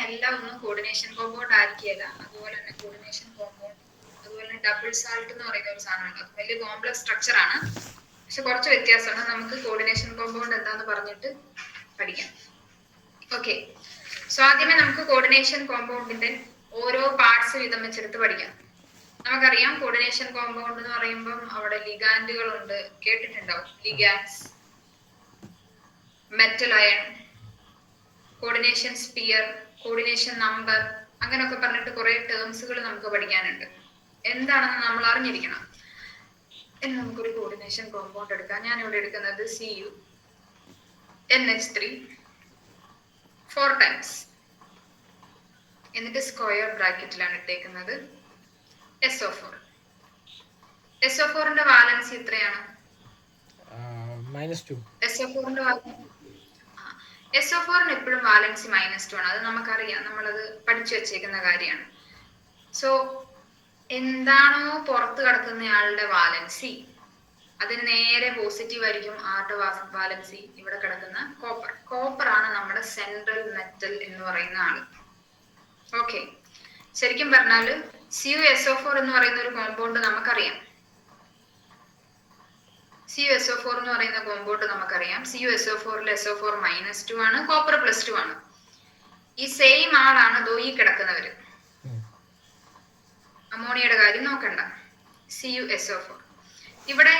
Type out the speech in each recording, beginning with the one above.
എല്ലാം ഒന്നും coordination compound ആയിരിക്കില്ല. അതുപോലെ തന്നെ കോർഡിനേഷൻ കോമ്പൗണ്ട്, അതുപോലെ തന്നെ ഡബിൾ സാൾട്ട് എന്ന് പറയുന്ന ഒരു സാധനമുണ്ട്. അത് വലിയ കോംപ്ലക്സ് സ്ട്രക്ചർ ആണ്, പക്ഷെ കുറച്ച് വ്യത്യാസമാണ്. നമുക്ക് കോർഡിനേഷൻ കോമ്പൗണ്ട് എന്താന്ന് പറഞ്ഞിട്ട് പഠിക്കാം. ഓക്കെ, സോ ആദ്യമേ നമുക്ക് കോർഡിനേഷൻ കോമ്പൗണ്ടിന്റെ ഓരോ പാർട്സ് വീതം വെച്ചെടുത്ത് പഠിക്കാം. നമുക്കറിയാം കോർഡിനേഷൻ കോമ്പൗണ്ട് എന്ന് പറയുമ്പം അവിടെ ലിഗാൻഡുകൾ ഉണ്ട്, കേട്ടിട്ടുണ്ടാവും. Ligands, metal ion, coordination sphere, coordination number, അങ്ങനെയൊക്കെ പറഞ്ഞിട്ട് കുറെ ടേംസുകൾ നമുക്ക് പഠിക്കാനുണ്ട്. എന്താണെന്ന് നമ്മൾ അറിഞ്ഞിരിക്കണം. ഇനി നമുക്കൊരു കോർഡിനേഷൻ കോമ്പൗണ്ട് എടുക്കാം. ഞാൻ ഇവിടെ എടുക്കുന്നത് CuNH3 4 times, എന്നിട്ട് സ്ക്വയർ ബ്രാക്കറ്റിലാണ് ഇട്ടേക്കുന്നത് SO4. SO4ന്റെ വാലൻസി എത്രയാണ്? -2. SO4ന് എപ്പോഴും വാലൻസി -2 ആണ്. അത് നമുക്കറിയാം, നമ്മളത് പഠിച്ചു വെച്ചേക്കുന്ന കാര്യമാണ്. സോ എന്താണോ പുറത്ത് കിടക്കുന്നയാളുടെ വാലൻസി, അതിന് നേരെ പോസിറ്റീവ് ആയിരിക്കും ആരുടെ വാലൻസി. ഇവിടെ കിടക്കുന്ന കോപ്പർ ആണ് നമ്മുടെ സെൻട്രൽ മെറ്റൽ എന്ന് പറയുന്ന ആള്. ഓക്കെ, ശരിക്കും പറഞ്ഞാല് CuSO4 എന്ന് പറയുന്ന ഒരു കോമ്പൗണ്ട് നമുക്കറിയാം. CuSO4 എന്ന് പറയുന്ന കോമ്പൗണ്ട് നമുക്കറിയാം. CuSO4ൽ SO4 -2 ആണ്, കോപ്പർ +2 ആണ്. ഈ സെയിം ആളാണ് ദോ ഈ കിടക്കുന്നവര്. അമോണിയയുടെ കാര്യം നോക്കണ്ട, CuSO4. ഇവിടെ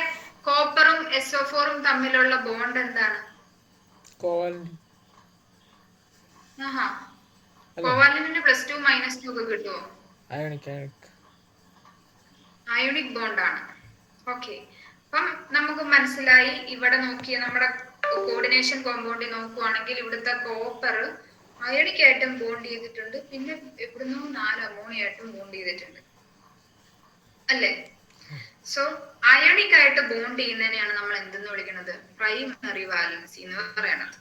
കോപ്പറും SO4ഉം തമ്മിലുള്ള ബോണ്ട് എന്താണ്? കോവാലന്റിന് +2 -2 ഒക്കെ കിട്ടുമോ? അയോണിക് ബോണ്ടാണ്. ഓക്കെ, അപ്പം നമുക്ക് മനസ്സിലായി. ഇവിടെ നോക്കിയ നമ്മുടെ കോർഡിനേഷൻ കോമ്പൗണ്ടിൽ നോക്കുവാണെങ്കിൽ ഇവിടുത്തെ കോപ്പർ അയോണിക് ആയിട്ടും ബോണ്ട് ചെയ്തിട്ടുണ്ട്, പിന്നെ ഇവിടുന്ന് 4 അമോണിയായിട്ടും ബോണ്ട് ചെയ്തിട്ടുണ്ട്, അല്ലേ? സോ അയോണിക് ആയിട്ട് ബോണ്ട് ചെയ്യുന്നതിനെയാണ് നമ്മൾ എന്തെന്ന് വിളിക്കുന്നത്? പ്രൈമറി വാലൻസി എന്ന് പറയണത്.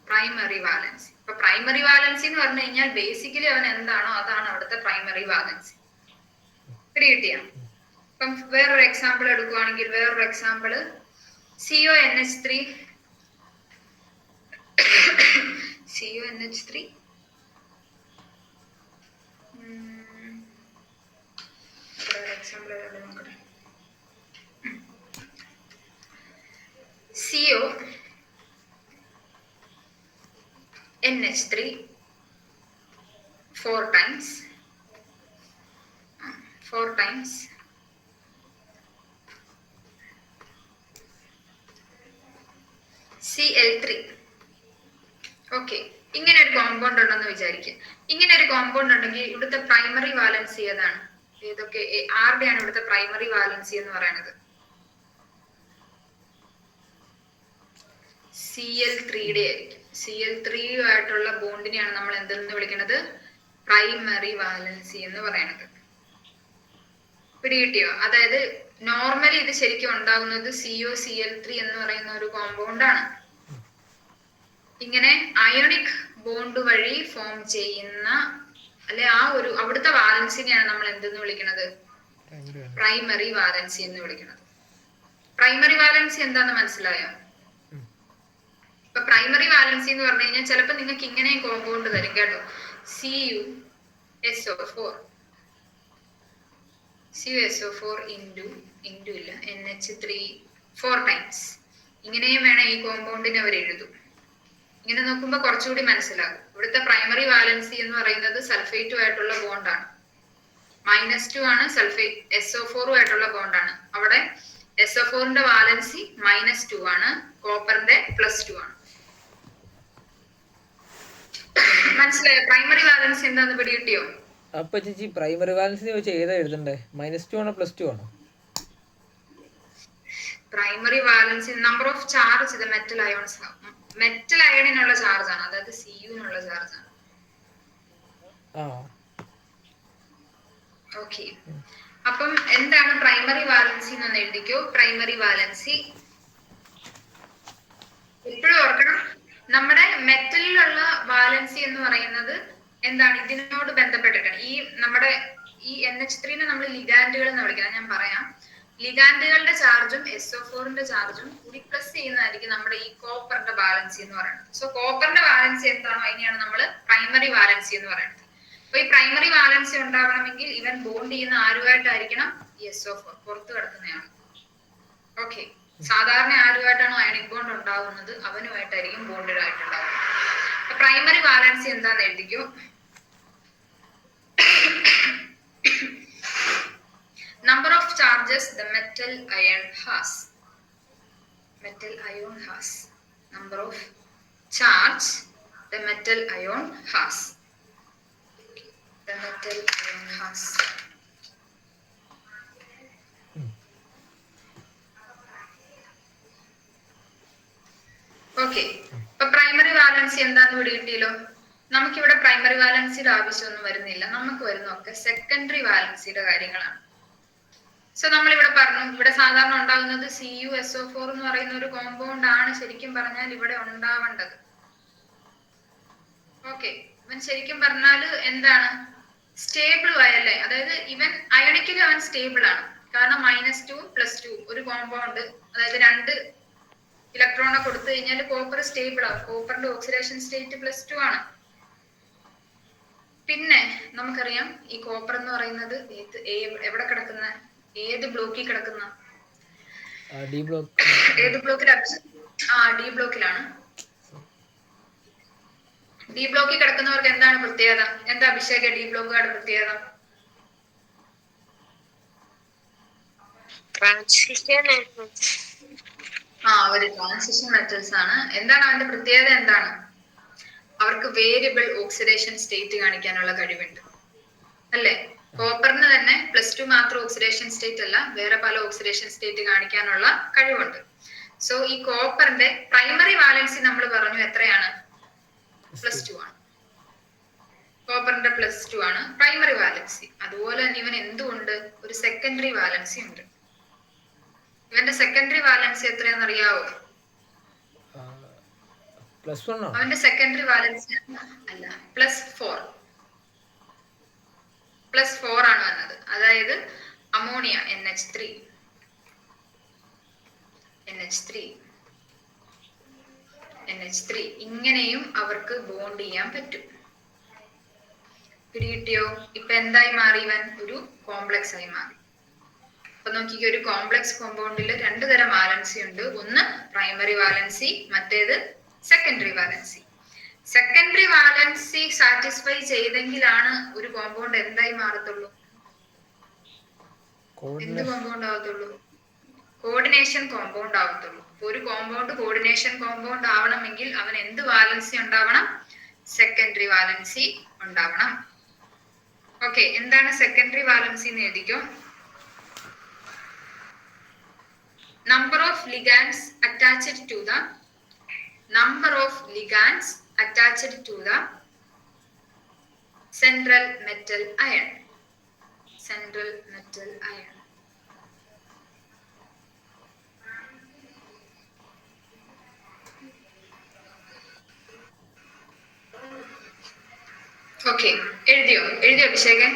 Primary valency. ഇപ്പൊ പ്രൈമറി വാലൻസി എന്ന് പറഞ്ഞു കഴിഞ്ഞാൽ ബേസിക്കലി അവൻ എന്താണോ അതാണ് അവിടുത്തെ പ്രൈമറി വാലൻസി. കിട്ടിയ. ഇപ്പം വേറൊരു എക്സാമ്പിൾ എടുക്കുവാണെങ്കിൽ, വേറൊരു എക്സാമ്പിള് CuNH3 എക്സാമ്പിൾ നോക്കട്ടെ. CuNH3 4 times Cl3. ഓക്കെ, ഇങ്ങനെ ഒരു കോമ്പൗണ്ട് ഉണ്ടെന്ന് വിചാരിക്കുക. ഇങ്ങനെ ഒരു കോമ്പൗണ്ട് ഉണ്ടെങ്കിൽ ഇവിടുത്തെ പ്രൈമറി വാലൻസി ഏതാണ്? ഏതൊക്കെ ആരുടെയാണ് ഇവിടുത്തെ പ്രൈമറി വാലൻസി എന്ന് പറയുന്നത്? Cl3യുടെ ആയിരിക്കും. Cl3 ആയിട്ടുള്ള ബോണ്ടിനെയാണ് നമ്മൾ എന്തെന്ന് വിളിക്കുന്നത്? പ്രൈമറി വാലൻസി എന്ന് പറയുന്നത്. പിടികിട്ടിയോ? അതായത് നോർമലി ഇത് ശരിക്കും ഉണ്ടാകുന്നത് CuCl3 എന്ന് പറയുന്ന ഒരു കോമ്പൗണ്ട് ആണ്. ഇങ്ങനെ അയോണിക് ബോണ്ട് വഴി ഫോം ചെയ്യുന്ന, അല്ലെ, ആ ഒരു അവിടുത്തെ വാലൻസിനെയാണ് നമ്മൾ എന്തെന്ന് വിളിക്കുന്നത്? പ്രൈമറി വാലൻസി എന്ന് വിളിക്കുന്നത്. പ്രൈമറി വാലൻസി എന്താന്ന് മനസ്സിലായോ? ഇപ്പൊ പ്രൈമറി വാലൻസി എന്ന് പറഞ്ഞു കഴിഞ്ഞാൽ ചിലപ്പോ നിങ്ങൾക്ക് ഇങ്ങനെയും കോമ്പൗണ്ട് തരും കേട്ടോ. CuSO4 ഇൻറ്റു ഇല്ല NH3 4 times. ഇങ്ങനെയും വേണം ഈ കോമ്പൗണ്ടിനെ അവർ എഴുതും. ഇങ്ങനെ നോക്കുമ്പോ കുറച്ചുകൂടി മനസ്സിലാകും. ഇവിടുത്തെ പ്രൈമറി വാലൻസി എന്ന് പറയുന്നത് സൾഫേറ്റുമായിട്ടുള്ള ബോണ്ടാണ്. -2 ആണ്. SO4 ആയിട്ടുള്ള ബോണ്ടാണ്. അവിടെ SO4ന്റെ വാലൻസി -2 ആണ്, കോപ്പറിന്റെ +2 ആണ്. മനസ്സിലായോ? പ്രൈമറി വാലൻസി എന്താന്ന് പിടികിട്ടിയോ? അപ്പൊ ചേച്ചി പ്രൈമറി വാലൻസി വെച്ച് ഏതാ എഴുതണ്ടേ? -2 ആണോ +2 ആണോ? Primary valency number of charge ഇത് മെറ്റൽ അയോൺസ്. മെറ്റൽ അയണിനുള്ള ചാർജ് ആണ്, അതായത് Cuനുള്ള ചാർജ് ആണ്. ഓക്കെ, അപ്പം എന്താണ് പ്രൈമറി വാലൻസി എന്ന് എഴുതിക്കോ. പ്രൈമറി വാലൻസി എപ്പോഴും ഓർക്കണം, നമ്മുടെ മെറ്റലിലുള്ള വാലൻസി എന്ന് പറയുന്നത് എന്താണ്? ഇതിനോട് ബന്ധപ്പെട്ടിട്ടാണ്. ഈ നമ്മുടെ ഈ NH3നെ നമ്മൾ ലിഗാൻഡുകൾ എന്ന് വിളിക്കുന്നത്. ഞാൻ പറയാം, ലിഗാൻഡുകളുടെ ചാർജും SO4ന്റെ ചാർജും കൂടി പ്ലസ് ചെയ്യുന്നതായിരിക്കും നമ്മുടെ ഈ കോപ്പറിന്റെ വാലൻസി എന്ന് പറയുന്നത്. സോ കോപ്പറിന്റെ വാലൻസി എന്താണോ അതിനെയാണ് നമ്മൾ പ്രൈമറി വാലൻസി എന്ന് പറയുന്നത്. അപ്പൊ ഈ പ്രൈമറി വാലൻസി ഉണ്ടാവണമെങ്കിൽ ഇവൻ ബോണ്ട് ചെയ്യുന്ന ആരുമായിട്ടായിരിക്കണം? SO4 പുറത്തു കിടക്കുന്നതാണ്. ഓക്കെ, സാധാരണ ആരുമായിട്ടാണോ അയണിക് ബോണ്ട് ഉണ്ടാവുന്നത് അവനുമായിട്ടായിരിക്കും ബോണ്ടഡ് ആയിട്ടുണ്ടാവുന്നത്. പ്രൈമറി വാലൻസി എന്താന്ന് എഴുതിക്കോ. Number of charges the metal ion has. Metal ion has. Number of charge the metal ion has. The metal ion has. Okay, ഇപ്പൊ പ്രൈമറി വാലൻസി എന്താന്ന് ഇവിടെ കിട്ടിയല്ലോ. നമുക്കിവിടെ പ്രൈമറി വാലൻസിയുടെ ആവശ്യമൊന്നും വരുന്നില്ല. നമുക്ക് വരുന്നൊക്കെ സെക്കൻഡറി വാലൻസിയുടെ കാര്യങ്ങളാണ്. സോ നമ്മൾ ഇവിടെ പറഞ്ഞു, ഇവിടെ സാധാരണ ഉണ്ടാകുന്നത് CuSO4 എന്ന് പറയുന്ന ഒരു കോമ്പൗണ്ട് ആണ് ശരിക്കും പറഞ്ഞാൽ ഇവിടെ ഉണ്ടാവേണ്ടത്. ഓക്കെ, ഇവൻ ശരിക്കും പറഞ്ഞാൽ എന്താണ്, സ്റ്റേബിൾ ആയല്ലേ, അതായത് ഇവൻ അയണിക്കലി അവൻ സ്റ്റേബിൾ ആണ്. കാരണം -2 +2 ഒരു കോമ്പൗണ്ട്, അതായത് 2 ഇലക്ട്രോണെ കൊടുത്തു കഴിഞ്ഞാൽ കോപ്പർ സ്റ്റേബിൾ ആവും. കോപ്പറിന്റെ ഓക്സിഡേഷൻ സ്റ്റേറ്റ് +2 ആണ്. പിന്നെ നമുക്കറിയാം ഈ കോപ്പർ എന്ന് പറയുന്നത് എവിടെ കിടക്കുന്ന, ഏത് ബ്ലോക്കിൽ കിടക്കുന്ന, ഏത് ബ്ലോക്കിലാണ്? ഡി ബ്ലോക്കിലാണ്. ഡി ബ്ലോക്കിൽ കിടക്കുന്നവർക്ക് എന്താണ് പ്രത്യേകത? എന്താ അഭിഷേക ഡി ബ്ലോക്കുകാരുടെ പ്രത്യേകത? അവര് ട്രാൻസിഷൻ മെറ്റൽസ് ആണ്. എന്താണ് അവന്റെ പ്രത്യേകത? എന്താണ്? അവർക്ക് വേരിയബിൾ ഓക്സിഡേഷൻ സ്റ്റേറ്റ് കാണിക്കാനുള്ള കഴിവുണ്ട് അല്ലെ. കോപ്പറിന് തന്നെ +2 മാത്രം ഓക്സിഡേഷൻ സ്റ്റേറ്റ് അല്ല, വേറെ പല ഓക്സിഡേഷൻ സ്റ്റേറ്റ് കാണിക്കാനുള്ള കഴിവുണ്ട്. സോ ഈ കോപ്പറിന്റെ പ്രൈമറി വാലൻസി നമ്മൾ പറഞ്ഞു എത്രയാണ്? +2 ആണ്. കോപ്പറിന്റെ +2 ആണ് പ്രൈമറി വാലൻസി. അതുപോലെ തന്നെ ഇവൻ എന്തുകൊണ്ട് ഒരു സെക്കൻഡറി വാലൻസി ഉണ്ട്. ഇവന്റെ സെക്കൻഡറി വാലൻസി എത്രയാണെന്ന് അറിയാവോ? അവന്റെ സെക്കൻഡറി വാലൻസി അല്ല, +4 ആണ് വന്നത്. അതായത് അമോണിയ NH3 ഇങ്ങനെയും അവർക്ക് ബോണ്ട് ചെയ്യാൻ പറ്റും. പിടികിട്ടിയോ? ഇപ്പൊ എന്തായി മാറി? ഇവൻ ഒരു കോംപ്ലക്സ് ആയി മാറി. അപ്പൊ നോക്കിക്കോ, ഒരു കോംപ്ലക്സ് കോമ്പൗണ്ടിൽ 2 തരം വാലൻസി ഉണ്ട്. ഒന്ന് പ്രൈമറി വാലൻസി, മറ്റേത് secondary valency. Secondary valency satisfy ചെയ്തെങ്കിലാണ് ഒരു കോമ്പൗണ്ട് എന്തായി മാറത്തുള്ളൂ? എന്ത് കോമ്പൗണ്ട് ആവത്തുള്ളൂ? കോർഡിനേഷൻ കോമ്പൗണ്ട് ആവത്തുള്ളൂ. ഒരു കോമ്പൗണ്ട് കോർഡിനേഷൻ കോമ്പൗണ്ട് ആവണമെങ്കിൽ അവൻ എന്ത് വാലൻസി ഉണ്ടാവണം? സെക്കൻഡറി വാലൻസി ഉണ്ടാവണം. ഓക്കെ, എന്താണ് സെക്കൻഡറി വാലൻസി എന്ന് എഴുതിക്കോ. Number of ligands attached to the central metal ion. Okay, എഴുതിയോ Abhishekan?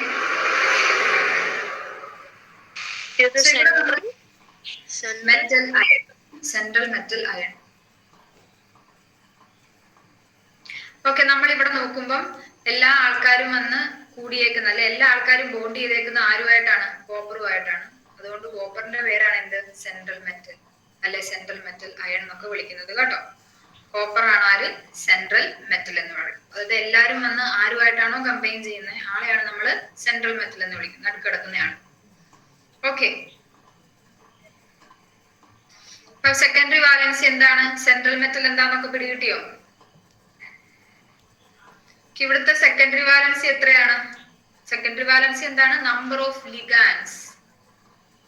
Metal ion, central metal ion. Okay, നമ്മളിവിടെ നോക്കുമ്പം എല്ലാ ആൾക്കാരും വന്ന് കൂടിയേക്കുന്ന, അല്ലെ എല്ലാ ആൾക്കാരും ബോണ്ട് ചെയ്തേക്കുന്ന ആരുമായിട്ടാണ്? കോപ്പറുമായിട്ടാണ്. അതുകൊണ്ട് കോപ്പറിന്റെ പേരാണ് എന്ത്? സെൻട്രൽ മെറ്റൽ, അല്ലെ സെൻട്രൽ മെറ്റൽ അയൺ എന്നൊക്കെ വിളിക്കുന്നത് കേട്ടോ. കോപ്പർ ആണ് ആര്? സെൻട്രൽ മെറ്റൽ എന്ന് പറയുന്നത്. അതായത് എല്ലാരും വന്ന് ആരുമായിട്ടാണോ കമ്പൈൻ ചെയ്യുന്നത് ആളെയാണ് നമ്മൾ സെൻട്രൽ മെറ്റൽ എന്ന് വിളിക്കുന്നത്, നടുക്കിടക്കുന്നതാണ്. ഓക്കെ, സെക്കൻഡറി വാലൻസി എന്താണ്? സെൻട്രൽ മെറ്റൽ എന്താന്നൊക്കെ പിടികിട്ടിയോ? ഇവിടുത്തെ സെക്കൻഡറി വാലൻസി എത്രയാണ്? സെക്കൻഡറി വാലൻസി എന്താണ്? Number of ligands.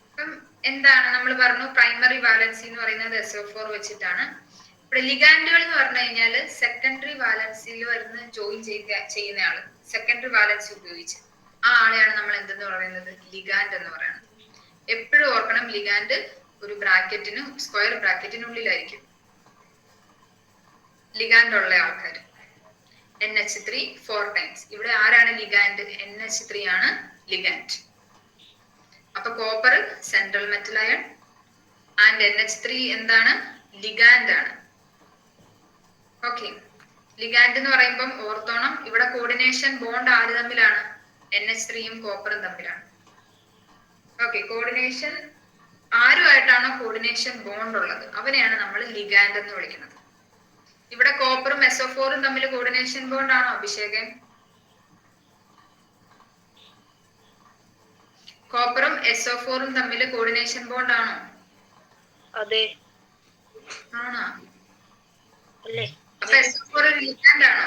അപ്പം എന്താണ് നമ്മൾ പറഞ്ഞു? പ്രൈമറി വാലൻസി എന്ന് പറയുന്നത് SO4 വെച്ചിട്ടാണ്. ഇവിടെ ലിഗാൻഡുകൾ എന്ന് പറഞ്ഞു കഴിഞ്ഞാൽ സെക്കൻഡറി വാലൻസിയിൽ വരുന്ന ജോയിൻ ചെയ്യുന്ന ആള്, സെക്കൻഡറി വാലൻസി ഉപയോഗിച്ച് ആ ആളെയാണ് നമ്മൾ എന്തെന്ന് പറയുന്നത്? ലിഗാൻഡ് എന്ന് പറയുന്നത്. എപ്പോഴും ഓർക്കണം, ലിഗാൻഡ് ഒരു ബ്രാക്കറ്റിനും സ്ക്വയർ ബ്രാക്കറ്റിനുള്ളിലായിരിക്കും ലിഗാൻഡ് ഉള്ള ആൾക്കാർ. NH3 4 times. ഇവിടെ ആരാണ് ലിഗാൻഡ്? NH3 ആണ് ലിഗാൻഡ്. അപ്പൊ copper central metal iron and NH3 എന്താണ്? ലിഗാൻഡ് ആണ്. ഓക്കെ, ലിഗാൻഡ് എന്ന് പറയുമ്പം ഓർത്തോണം, ഇവിടെ കോർഡിനേഷൻ ബോണ്ട് ആര് തമ്മിലാണ്? NH3യും കോപ്പറും തമ്മിലാണ്. ഓക്കെ, കോർഡിനേഷൻ ആരുമായിട്ടാണോ കോർഡിനേഷൻ ബോണ്ട് ഉള്ളത് അവനെയാണ് നമ്മൾ ലിഗാൻഡ് എന്ന് വിളിക്കുന്നത്. ഇവിടെ കോപ്പറും SO4ഉം തമ്മിൽ കോർഡിനേഷൻ ബോണ്ട് ആണോ അഭിഷേകൻ? കോപ്പറും SO4ഉം തമ്മിൽ കോർഡിനേഷൻ ബോണ്ട് ആണോ? അതെ. ആണോ? അല്ലേ? അപ്പൊ SO4 ഒരു ലിഗാൻഡ് ആണോ?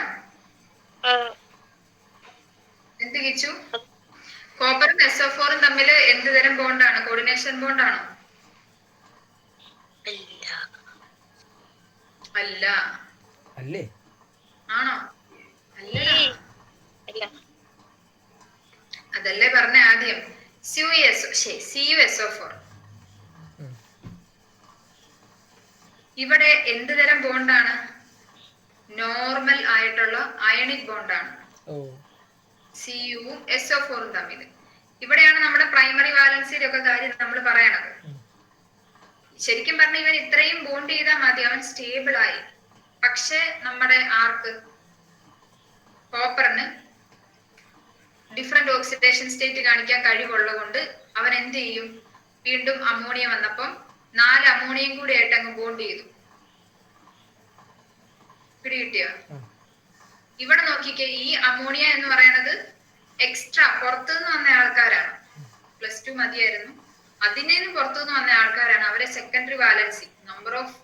എന്ത് കിച്ചു? കോപ്പറും SO4ഉം തമ്മിൽ എന്ത് തരം ബോണ്ടാണ്? കോർഡിനേഷൻ ബോണ്ടാണോ? അല്ല. അല്ലേ? ആണോ? അല്ലടാ. അല്ല. അതല്ലേ പറഞ്ഞ ആദ്യം. CuSO4. ഇവിടെ എന്ത് തരം ബോണ്ടാണ്? നോർമൽ ആയിട്ടുള്ള അയണിക് ബോണ്ടാണ്. Cuവും SO4ഉം തമ്മിൽ. ഇവിടെയാണ് നമ്മുടെ പ്രൈമറി വാലൻസിയുടെ ഒക്കെ കാര്യം നമ്മൾ പറയണത്. ശരിക്കും പറഞ്ഞ ഇവൻ ഇത്രയും ബോണ്ട് ചെയ്താൽ മതി, അവൻ സ്റ്റേബിൾ ആയി. പക്ഷെ നമ്മുടെ ആർക്ക്? കോപ്പറിന് ഡിഫറെന്റ് ഓക്സിഡേഷൻ സ്റ്റേറ്റ് കാണിക്കാൻ കഴിവുള്ളത് കൊണ്ട് അവൻ എന്ത് ചെയ്യും? വീണ്ടും അമോണിയ വന്നപ്പം 4 അമോണിയം കൂടി ആയിട്ട് അങ്ങ് ബോണ്ട് ചെയ്തു. പിടികിട്ടിയോ? ഇവിടെ നോക്കിക്കേ, ഈ അമോണിയ എന്ന് പറയുന്നത് എക്സ്ട്രാ പുറത്തുനിന്ന് വന്ന ആൾക്കാരാണ്. +2 മതിയായിരുന്നു. അതിനേന്ന് പുറത്തുനിന്ന് വന്ന ആൾക്കാരാണ്. അവരെ secondary valency, number of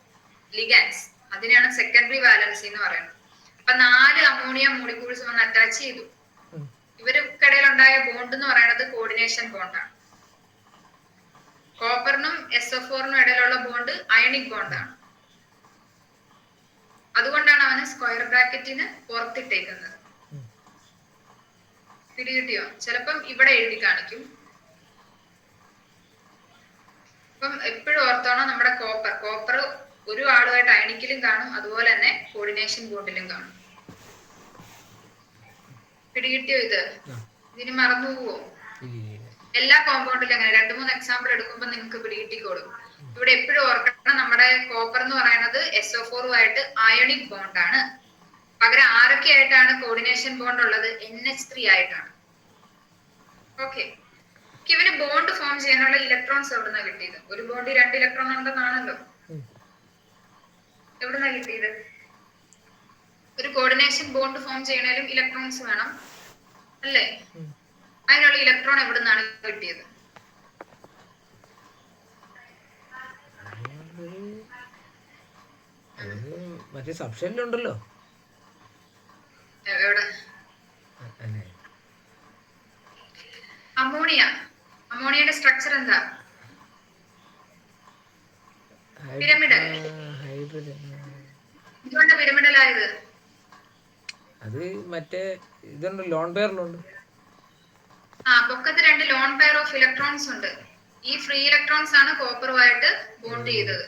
ligands, അതിനാണ് സെക്കൻഡറി വാലൻസി എന്ന് പറയുന്നത്. അപ്പൊ 4 അമോണിയ മോളിക്യൂൾസ് വന്ന് അറ്റാച്ച് ചെയ്തു. ഇവർക്കിടയിൽ ഉണ്ടായ ബോണ്ട് എന്ന് പറയുന്നത് കോർഡിനേഷൻ ബോണ്ടാണ്. കോപ്പറിനും SO4നും ഇടയിലുള്ള ബോണ്ട് അയണിക് ബോണ്ടാണ്. അതുകൊണ്ടാണ് അവന് സ്ക്വയർ ബ്രാക്കറ്റിന് പുറത്തിട്ടേക്കുന്നത്. പിടികിട്ടിയോ? ചിലപ്പം ഇവിടെ എഴുതി കാണിക്കും. അപ്പം എപ്പോഴും ഓർത്തോണം, നമ്മുടെ കോപ്പർ ഒരു ആളുമായിട്ട് അയണിക്കിലും കാണും, അതുപോലെ തന്നെ കോർഡിനേഷൻ ബോണ്ടിലും കാണും. പിടികിട്ടിയോ? ഇതിന് മറന്നു പോവോ? എല്ലാ കോമ്പൗണ്ടിലും അങ്ങനെ 2-3 എക്സാമ്പിൾ എടുക്കുമ്പോൾ നിങ്ങൾക്ക് പിടികിട്ടിക്കോളും. ഇവിടെ എപ്പോഴും ഓർക്കണം, നമ്മുടെ കോപ്പർ എന്ന് പറയുന്നത് SO4ഉമായിട്ട് അയണിക് ബോണ്ടാണ്. പകരം ആരൊക്കെ ആയിട്ടാണ് കോർഡിനേഷൻ ബോണ്ട് ഉള്ളത്? NH3 ആയിട്ടാണ്. ഓക്കെ, ഇവന് ബോണ്ട് ഫോം ചെയ്യാനുള്ള ഇലക്ട്രോൺസ് എവിടുന്നാ കിട്ടിയത്? ഒരു ബോണ്ടിൽ 2 ഇലക്ട്രോൺ ഉണ്ടെന്നാണല്ലോ. എവിടുന്നാ കിട്ടിയത്? ഒരു കോർഡിനേഷൻ ബോണ്ട് ഫോം ചെയ്യണേലും ഇലക്ട്രോൺസ് വേണം അല്ലേ? അതിനുള്ള ഇലക്ട്രോൺ എവിടുന്നാണ് കിട്ടിയത്? മറ്റേ സബ്ഷനിലുണ്ടല്ലോ. എവിടെ? അമോണിയയുടെ സ്ട്രക്ചർ എന്താ? പിരമിഡൽ. എന്തുകൊണ്ട് പിരമിഡൽ ആയത്? അത് മറ്റേ ഇതുണ്ട്, ലോൺ പെയറിലുണ്ട്. പൊക്കത്ത് 2 ലോൺ പെയർ ഓഫ് ഇലക്ട്രോൺസ് ഉണ്ട്. ഈ ഫ്രീ ഇലക്ട്രോൺസ് ആണ് കോപ്പറുമായിട്ട് ബോണ്ട് ചെയ്തത്.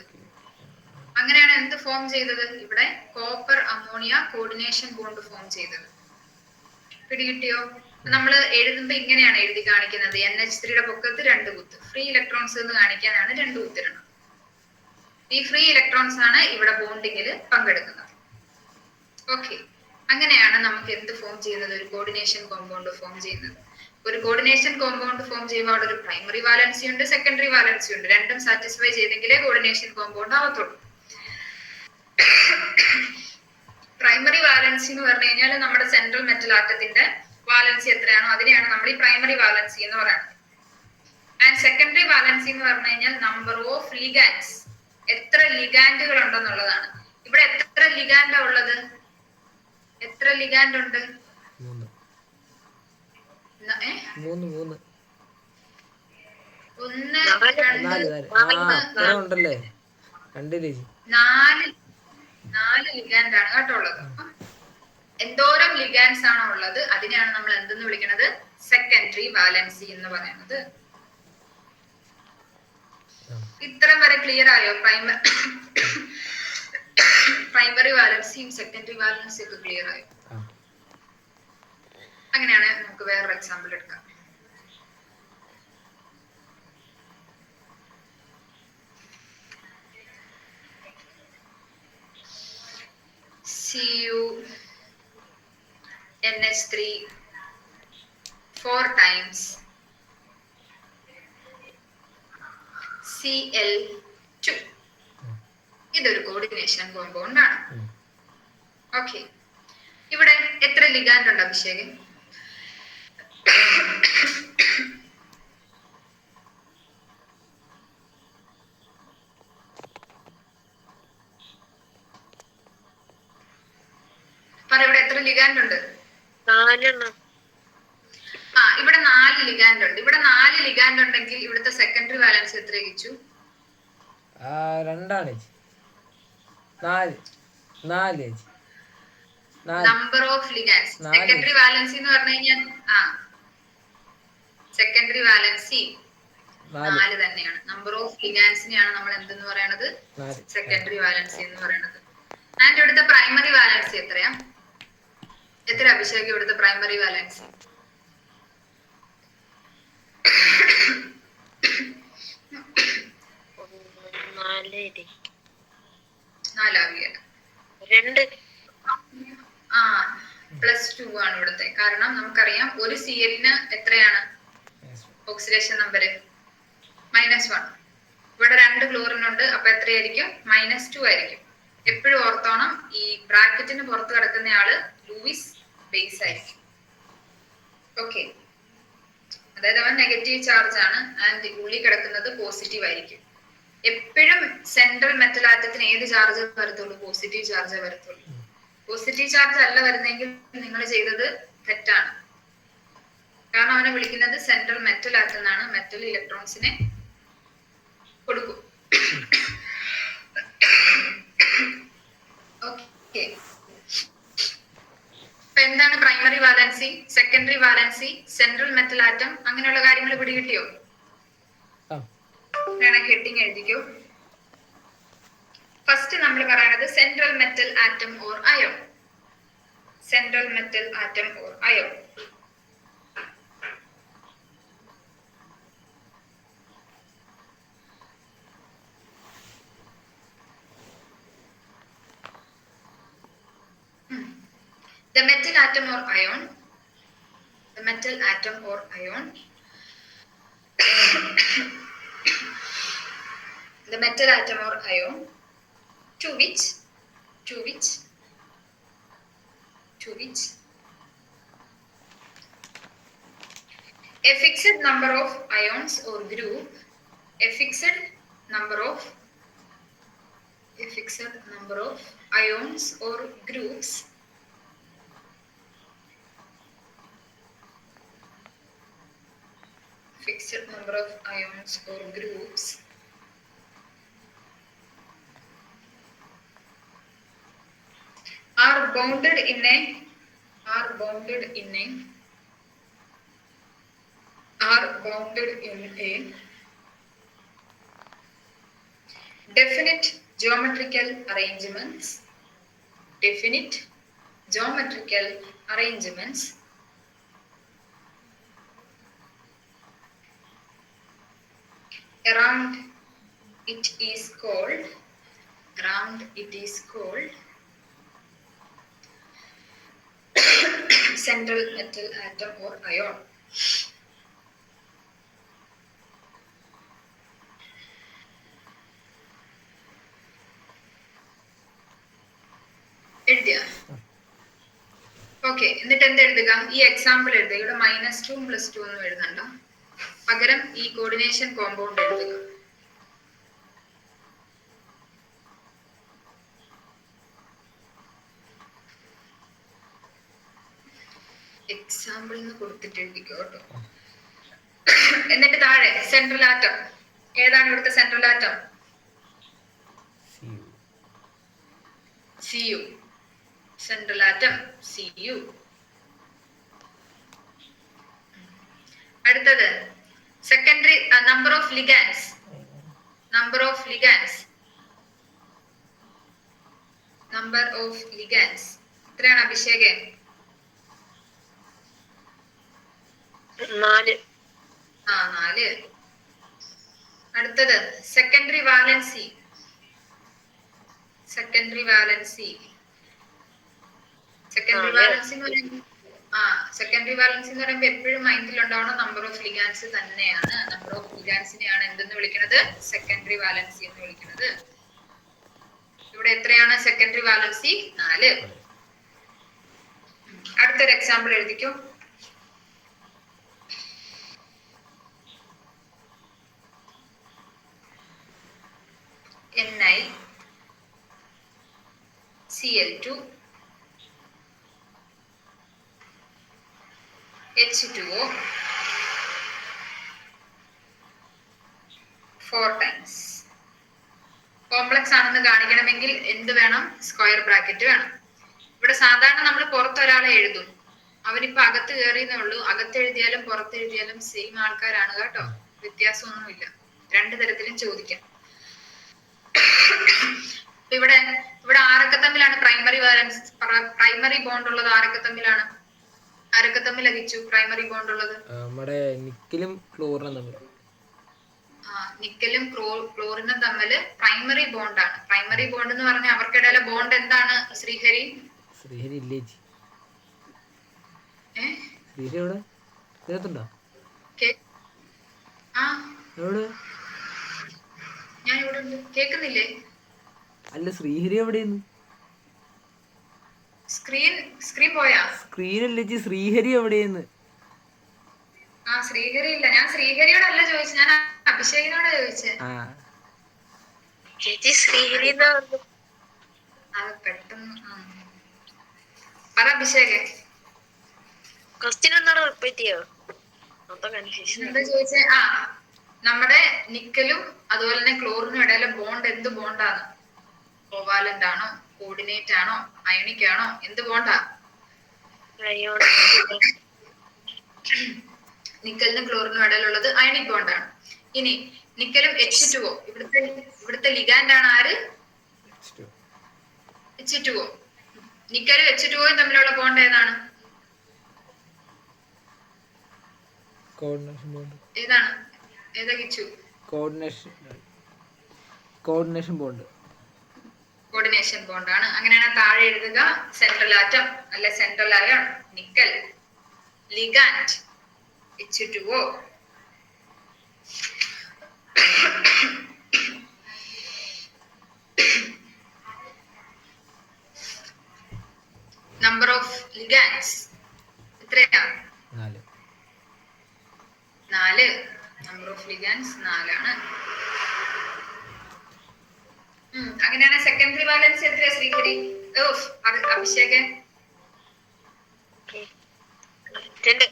അങ്ങനെയാണ് എന്ത് ഫോം ചെയ്തത്? ഇവിടെ copper ammonia coordination bond form ചെയ്തത്. പിടികിട്ടിയോ? നമ്മൾ എഴുതുമ്പോ ഇങ്ങനെയാണ് എഴുതി കാണിക്കുന്നത്. NH3യുടെ പൊക്കത്ത് 2 കുത്ത്, ഫ്രീ ഇലക്ട്രോൺസ് എന്ന് കാണിക്കാനാണ് 2 കുത്തിരണം. ഈ ഫ്രീ ഇലക്ട്രോൺസ് ആണ് ഇവിടെ ബോണ്ടിങ്ങിൽ പങ്കെടുക്കുന്നത്. ഓക്കെ, അങ്ങനെയാണ് നമുക്ക് എന്ത് ഫോം ചെയ്യുന്നത്? ഒരു കോർഡിനേഷൻ കോമ്പൗണ്ട് ഫോം ചെയ്യുന്നത്. ഒരു കോർഡിനേഷൻ കോമ്പൗണ്ട് ഫോം ചെയ്യുമ്പോൾ അവിടെ ഒരു പ്രൈമറി വാലൻസി ഉണ്ട്, സെക്കൻഡറി വാലൻസി ഉണ്ട്. രണ്ടും സാറ്റിസ്ഫൈ ചെയ്തെങ്കിലേ കോർഡിനേഷൻ കോമ്പൗണ്ട് ആവത്തുള്ളൂ. പ്രൈമറി വാലൻസി എന്ന് പറഞ്ഞു കഴിഞ്ഞാൽ നമ്മുടെ സെൻട്രൽ മെറ്റൽ ആറ്റത്തിന്റെ വാലൻസി എത്രയാണോ അതിനെയാണ് നമ്മൾ ഈ പ്രൈമറി വാലൻസി എന്ന് പറയുന്നത്. ആൻഡ് സെക്കൻഡറി വാലൻസി എന്ന് പറഞ്ഞു കഴിഞ്ഞാൽ നമ്പർ ഓഫ് ലിഗാൻഡ്സ്, എത്ര ലിഗാൻഡുകൾ ഉണ്ടെന്നുള്ളതാണ്. ഇവിടെ എത്ര ലിഗാൻഡാ ഉള്ളത്? എത്ര ലിഗാൻഡ് ഉണ്ട്? 3 ഉണ്ടല്ലേ? 4 ലിഗാൻഡ് ആണ് കേട്ടോ ഉള്ളത്. എന്തോരം ലിഗാൻഡ്സ് ആണോ ഉള്ളത് അതിനെയാണ് നമ്മൾ എന്തെന്ന് വിളിക്കുന്നത്? സെക്കൻഡറി വാലൻസി എന്ന് പറയുന്നത്. ഇത്രയും വരെ ക്ലിയർ ആയോ? പ്രൈമറി വാലൻസിയും സെക്കൻഡറി വാലൻസിയും ഒക്കെ ക്ലിയർ ആയോ? അങ്ങനെയാണ് നമുക്ക് വേറൊരു എക്സാമ്പിൾ എടുക്കാം. CuNH3 4 times Cl2. ഇതൊരു കോർഡിനേഷൻ കോമ്പൗണ്ട് ആണ്. ഓക്കെ, ഇവിടെ എത്ര ലിഗാൻഡ് ഉണ്ട് അഭിഷേക്? പറ, ഇവിടെ എത്ര ലിഗാൻഡ് ഉണ്ട്? 4. ഇവിടെ 4 ലിഗാൻഡ് ഉണ്ട്. ഇവിടെ 4 ലിഗാൻഡ് ഉണ്ടെങ്കിൽ ഇവിടുത്തെ സെക്കൻഡറി വാലൻസ് എത്ര Kichu? 2 4 number of ligands. Secondary valency എന്ന് പറഞ്ഞു കഴിഞ്ഞാൽ സെക്കൻഡറി വാലൻസി 4 തന്നെയാണ്. നമ്പർ ഓഫ് ലിഗാൻഡ്സിനെയാണ് നമ്മൾ എന്തെന്ന് പറയണത്? സെക്കൻഡറി വാലൻസി എന്ന് പറയുന്നത്. ആൻഡ് ഇവിടുത്തെ പ്രൈമറി വാലൻസി എത്രയാ? എത്ര അഭിഷേക് ഇവിടുത്തെ പ്രൈമറി വാലൻസി? 2. +2 ആണ് ഇവിടുത്തെ. കാരണം നമുക്കറിയാം ഒരു Cl-ന് എത്രയാണ് ഓക്സിഡേഷൻ നമ്പർ? -1. ഇവിടെ 2 ക്ലോറിൻ ഉണ്ട്, അപ്പൊ എത്രയായിരിക്കും? -2 ആയിരിക്കും. എപ്പോഴും ഓർത്തോണം, ഈ ബ്രാക്കറ്റിന് പുറത്ത് കിടക്കുന്ന ആള് ലൂയിസ് ബേസ് ആയിരിക്കും. ഓക്കെ, അതായത് അവൻ നെഗറ്റീവ് ചാർജ് ആണ് ആൻഡ് ഉള്ളിൽ കിടക്കുന്നത് പോസിറ്റീവ് ആയിരിക്കും. എപ്പോഴും സെൻട്രൽ മെറ്റൽ ആറ്റത്തിന് ഏത് ചാർജ് വരത്തുള്ളൂ? പോസിറ്റീവ് ചാർജ് വരത്തുള്ളൂ. പോസിറ്റീവ് ചാർജ് അല്ല വരുന്നെങ്കിൽ നിങ്ങൾ ചെയ്തത് തെറ്റാണ്. കാരണം അവനെ വിളിക്കുന്നത് സെൻട്രൽ മെറ്റൽ ആറ്റം എന്നാണ്. മെറ്റൽ ഇലക്ട്രോൺസിനെ കൊടുക്കും. ഓക്കെ, അപ്പൊ എന്താണ് primary valency, secondary valency, central metal atom, അങ്ങനെയുള്ള കാര്യങ്ങൾ പിടികിട്ടിയോ? വേണം ഹെഡിങ് എഴുതിക്കോ. ഫസ്റ്റ് നമ്മൾ പറയുന്നത് central metal atom or ion. Central metal atom or ion. The metal atom or ion, the metal atom or ion, the metal atom or ion to which a fixed number of ions or group, a fixed number of ions or groups fixed number of ions or groups are bounded in a definite geometrical arrangements around it is called central metal atom or ion. എഴുതിയ okay. എന്നിട്ട് എന്ത് എഴുതുക? ഈ example എഴുതുക. ഇവിടെ -2 +2 ഒന്നും എഴുതണ്ട, പകരം ഈ കോർഡിനേഷൻ കോമ്പൗണ്ട് എഴുതുക. എക്സാമ്പിൾ കൊടുത്തിട്ട് എഴുതിക്കോ കേട്ടോ. എന്നിട്ട് താഴെ സെൻട്രൽ ആറ്റം ഏതാണ്? ഇവിടുത്തെ central atom Cu. Central atom Cu. അടുത്തത് സെക്കൻഡറി നമ്പർ ഓഫ് ലിഗാൻഡ്സ്. എത്രയാണ് അഭിഷേക്? 4. 4. അടുത്തത് സെക്കൻഡറി വാലൻസി. സെക്കൻഡറി വാലൻസി എന്ന് പറയുമ്പോൾ സെക്കൻഡറി വാലൻസി എന്ന് പറയുമ്പോൾ എപ്പോഴും മൈൻഡിൽ ഉണ്ടാവുന്ന നമ്പർ ഓഫ് ലിഗാൻസ് തന്നെയാണ്. നമ്പർ ഓഫ് ലിഗാൻസിനെയാണ് എന്തെന്ന് വിളിക്കുന്നത്? സെക്കൻഡറി വാലൻസി എന്ന് വിളിക്കുന്നത്. ഇവിടെ എത്രയാണ് സെക്കൻഡറി വാലൻസി? 4. അടുത്തൊരു എക്സാമ്പിൾ എഴുതിക്കോ. NiCl2 H2O 4 times. കോംപ്ലക്സ് ആണെന്ന് കാണിക്കണമെങ്കിൽ എന്ത് വേണം? സ്ക്വയർ ബ്രാക്കറ്റ് വേണം. ഇവിടെ സാധാരണ നമ്മൾ പുറത്ത് ഒരാളെ എഴുതും, അവനിപ്പോ അകത്ത് കയറിയെന്നേ ഉള്ളൂ. അകത്ത് എഴുതിയാലും പുറത്ത് എഴുതിയാലും സെയിം ആൾക്കാരാണ് കേട്ടോ, വ്യത്യാസമൊന്നുമില്ല. 2 തരത്തിലും ചോദിക്കാം. ഇവിടെ ആരൊക്കെ തമ്മിലാണ് പ്രൈമറി ബോണ്ട് ഉള്ളത്? ആരൊക്കെ തമ്മിലാണ്? ആരൊക്കെ തമ്മിൽ ലഭിച്ചു പ്രൈമറി ബോണ്ട് ഉള്ളത്? നമ്മുടെ നിക്കലും ക്ലോറിനും തമ്മിൽ. നിക്കലും ക്ലോറിനും തമ്മിൽ പ്രൈമറി ബോണ്ടാണ്. പ്രൈമറി ബോണ്ട് എന്ന് പറഞ്ഞാൽ അവർക്കിടയിലെ ബോണ്ട് എന്താണ്? ശ്രീഹരി ഇല്ലേ? ശ്രീഹരി എവിടെ? ഇതിനകത്തുണ്ടോ? ഞാൻ ഇവിടെ ഉണ്ട്. കേക്കുന്നില്ലേ? അല്ല, ശ്രീഹരി എവിടെയെന്ന്? സ്ക്രീൻ പോയാ? സ്ക്രീനല്ലേ ശ്രീഹരി എവിടെയെന്ന്? ശ്രീഹരി ഇല്ല. ഞാൻ ശ്രീഹരിയോടല്ല ചോദിച്ചത്, ഞാൻ അഭിഷേകിനോടാ ചോദിച്ചേ. ശ്രീഹരി പെട്ടെന്ന് പറ അഭിഷേക്. ക്വസ്റ്റ്യൻ ഒന്നാണ് റിപ്പീറ്റ് ചെയ്യോ? എന്താ ചോദിച്ചേ? നമ്മുടെ നിക്കലും അതുപോലെ തന്നെ ക്ലോറിനും ഇടയിലെ ബോണ്ട് എന്ത് ബോണ്ടാണ്? കോവാലന്റ് ആണോ, കോർഡിനേറ്റ് ആണോ, അയോണിക് ആണോ? എന്ത് ബോണ്ടാ? നിക്കലിനും ക്ലോറിനും ഇടയിലുള്ളത് അയോണിക് ബോണ്ടാണ്. ഇനി നിക്കലും H2O, ഇവിടുത്തെ ലിഗാൻഡ് ആണ് ആര്? H2O. നിക്കലും H2O തമ്മിലുള്ള ബോണ്ട് ഏതാണ്? ഏതാണ്? ഏതാ Kichu? Coordination bond. Coordination bond ആണ്. അങ്ങനെയാണ് താഴെ എഴുതുക. സെൻട്രൽ ആറ്റം അല്ലെ central iron nickel, ligand H2O. Number of ligands എത്രയാ? 4. നമ്പർ ഓഫ് ലിഗാൻഡ്സ് 4 ആണ്. അങ്ങനെയാണ് സെക്കൻഡറി വാലൻസ് എത്രയാ Sreehari? Abhishek? 2.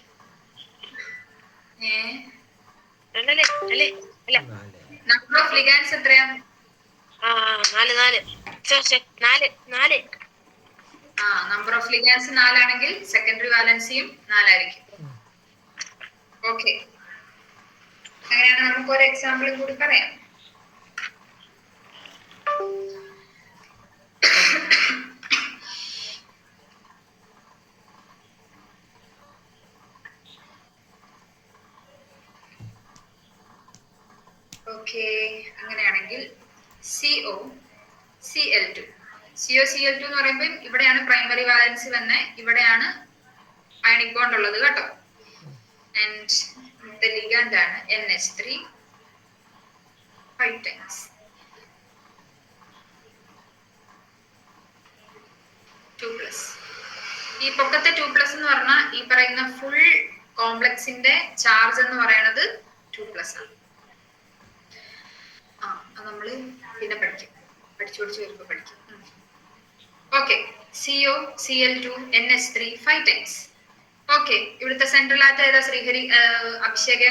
Number of ligands എത്രയാ? 4. നമ്പർ ഓഫ് ലിഗാൻഡ്സ് 4 ആണെങ്കിൽ സെക്കൻഡറി വാലൻസിയും 4 ആയിരിക്കും. ഓക്കെ, അങ്ങനെയാണ്. നമുക്ക് ഒരു എക്സാമ്പിളും കൂടി പറയാം. ഓക്കെ, അങ്ങനെയാണെങ്കിൽ COCl2 എന്ന് പറയുമ്പോൾ ഇവിടെയാണ് പ്രൈമറി വാലൻസി വന്നെ, ഇവിടെയാണ് അയണിക് ബോണ്ട് ഉള്ളത് കേട്ടോ. ആൻഡ് the ligand ആണ് NH3 5 times. ഈ പൊക്കത്തെ 2+ എന്ന് പറഞ്ഞാൽ ഈ പറയുന്ന ഫുൾ കോംപ്ലക്സിന്റെ ചാർജ് എന്ന് പറയുന്നത് 2+ ആണ്. നമ്മള് പിന്നെ പഠിച്ചു വരുമ്പോ പഠിക്കും. Okay, COCl2 NH3 5 times. Okay, ഇവിടുത്തെ സെൻട്രൽ ആറ്റം ഏതാ ശ്രീഹരി? അഭിഷേക്?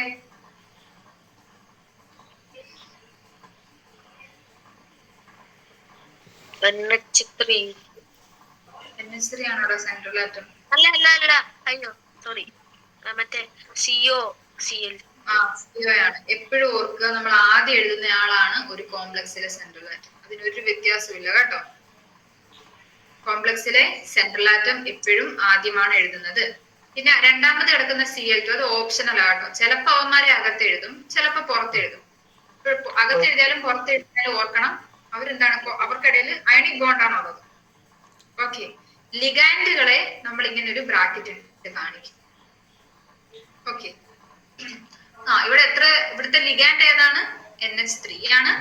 NH3 ആണോടാ സെൻട്രൽ ആറ്റം? അല്ല, അയ്യോ സോറി, മറ്റേ COCl. CO ആണ്. എപ്പോഴും ഓർക്കുക, നമ്മൾ ആദ്യം എഴുതുന്ന ആളാണ് ഒരു കോംപ്ലക്സിലെ സെൻട്രൽ ആറ്റം. അതിനൊരു വ്യത്യാസമില്ല കേട്ടോ. കോംപ്ലക്സിലെ സെൻട്രൽ ആറ്റം എപ്പോഴും ആദ്യമാണ് എഴുതുന്നത്. പിന്നെ രണ്ടാമത് കിടക്കുന്ന Cl2 അത് ഓപ്ഷണൽ ആട്ടോ. ചിലപ്പോ അവന്മാരെ അകത്ത് എഴുതും, ചിലപ്പോ പുറത്ത് എഴുതും. അകത്ത് എഴുതിയാലും പുറത്ത് എഴുതിയാലും ഓർക്കണം, അവരെന്താണ്, അവർക്കിടയിൽ അയണിക് ബോണ്ട് ആണ് ഉള്ളത്. ഓക്കെ, ലിഗാൻഡുകളെ നമ്മൾ ഇങ്ങനെ ഒരു ബ്രാക്കറ്റ് ഇട്ട് കാണിക്കും. ഓക്കെ. ഇവിടെ ഇവിടുത്തെ ലിഗാൻഡ് ഏതാണ്? NH3 ആണ്.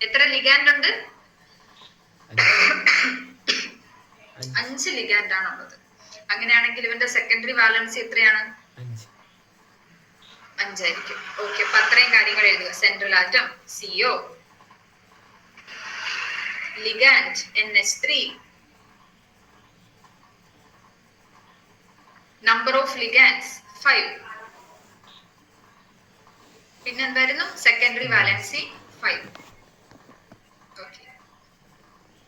എത്ര ലിഗാൻഡ് ഉണ്ട്? 5 ലിഗാൻഡ് ആണുള്ളത്. അങ്ങനെയാണെങ്കിൽ ഇവന്റെ സെക്കൻഡറി വാലൻസി എത്രയാണ്? 5 ആയിരിക്കും. ഓക്കെ. അപ്പൊ അത്രയും കാര്യങ്ങൾ എഴുതുക. Central atom CO, ligand NH3, number of ligands 5, പിന്നെന്തായിരുന്നു? Secondary valency 5. ഓക്കെ.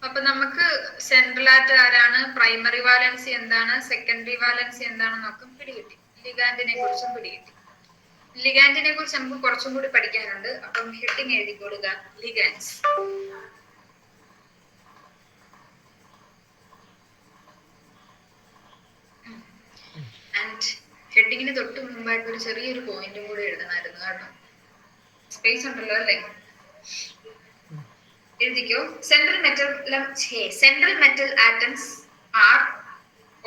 അപ്പൊ നമുക്ക് സെൻട്രൽ ആറ്റം ആരാണ്, പ്രൈമറി വാലൻസി എന്താണ്, സെക്കൻഡറി വാലൻസി എന്താണെന്നൊക്കെ പിടികിട്ടി. ലിഗാൻഡിനെ കുറിച്ചും പിടികിട്ടി. ലിഗാൻഡിനെ കുറിച്ച് നമുക്ക് കുറച്ചും കൂടി പഠിക്കാനുണ്ട്. അപ്പം ഹെഡിങ് എഴുതി കൊടുക്കുക, ലിഗാൻഡ്സ്. ആൻഡ് ഹെഡിങ്ങിന് തൊട്ട് മുമ്പായിട്ട് ഒരു ചെറിയൊരു പോയിന്റും കൂടി എഴുതണമായിരുന്നു കേട്ടോ. സ്പേസ് ഉണ്ടല്ലോ അല്ലേ? എഴുതിക്കോ. Central metal atoms are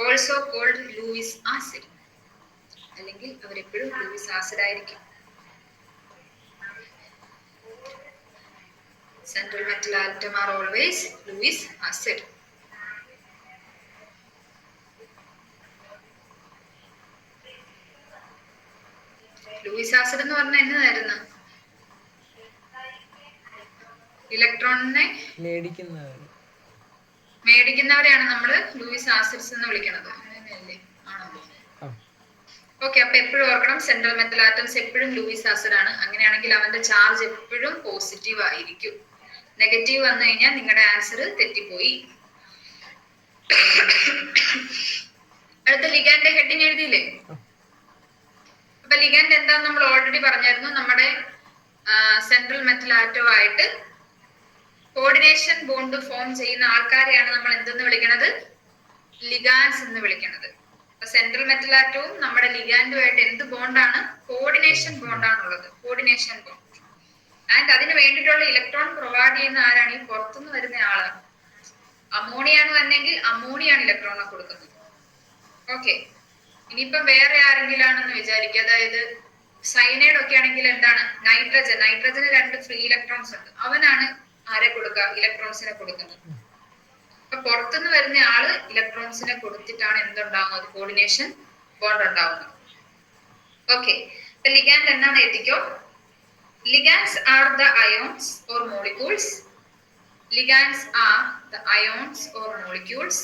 also called Lewis acid. അല്ലെങ്കിൽ അവരെപ്പോഴും ലൂയിസ് ആസിഡ് ആയിരിക്കും. Central metal atom are always Lewis acid. Lewis acid എന്ന് പറഞ്ഞാൽ എന്നതായിരുന്നു? ഇലക്ട്രോണിനെ മേടിക്കുന്നവരെയാണ് നമ്മൾ ലൂയിസ് ആസിഡ്സ് എന്ന് വിളിക്കുന്നത്. അങ്ങനെയല്ലേ? ആണോ? ഓക്കെ. അപ്പൊ എപ്പോഴും ഓർക്കണം, സെൻട്രൽ മെറ്റൽ ആറ്റംസ് എപ്പോഴും ലൂയിസ് ആസിഡ് ആണ്. അങ്ങനെയാണെങ്കിൽ അവന്റെ ചാർജ് എപ്പോഴും പോസിറ്റീവ് ആയിരിക്കും. നെഗറ്റീവ് വന്നു കഴിഞ്ഞാൽ നിങ്ങളുടെ ആൻസർ തെറ്റിപ്പോയി. അടുത്ത ലിഗാൻഡ് ഹെഡിങ് എഴുതിയില്ലേ? അപ്പൊ ലിഗാൻഡ് എന്താന്ന് നമ്മൾ ഓൾറെഡി പറഞ്ഞായിരുന്നു. നമ്മുടെ സെൻട്രൽ മെറ്റൽ ആറ്റവുമായിട്ട് കോർഡിനേഷൻ ബോണ്ട് ഫോം ചെയ്യുന്ന ആൾക്കാരെയാണ് നമ്മൾ എന്തെന്ന് വിളിക്കുന്നത്? ലിഗാൻഡ്സ് എന്ന് വിളിക്കുന്നത്. അപ്പൊ സെൻട്രൽ മെറ്റൽ ആറ്റവും നമ്മുടെ ലിഗാൻഡുമായിട്ട് എന്ത് ബോണ്ടാണ്? കോർഡിനേഷൻ ബോണ്ടാണുള്ളത്. Coordination bond. ആൻഡ് അതിന് വേണ്ടിയിട്ടുള്ള ഇലക്ട്രോൺ പ്രൊവൈഡ് ചെയ്യുന്ന ആരാണ്? ഈ പുറത്തുനിന്ന് വരുന്ന ആളാണ്. അമോണിയാണ് വന്നെങ്കിൽ അമോണിയാണ് ഇലക്ട്രോണെ കൊടുക്കുന്നത്. ഓക്കെ. ഇനിയിപ്പം വേറെ ആരെങ്കിലും ആണെന്ന് വിചാരിക്കുക. അതായത് സയനൈഡ് ഒക്കെ ആണെങ്കിൽ എന്താണ്? നൈട്രജന് 2 ഫ്രീ ഇലക്ട്രോൺസ് ഉണ്ട്. അവനാണ് ആരെ കൊടുക്കുക? ഇലക്ട്രോൺസിനെ കൊടുക്കുന്നത്. അപ്പൊ പുറത്തുനിന്ന് വരുന്ന ആള് ഇലക്ട്രോൺസിനെ കൊടുത്തിട്ടാണ് എന്തുണ്ടാവുന്നത്? കോർഡിനേഷൻ ബോണ്ട് ഉണ്ടാവുന്നത്. ഓക്കെ. അപ്പൊ ലിഗാൻഡ് എന്നാണ് എഴുതിക്കോ. Ligands are the ions or molecules. Ligands are the ions or molecules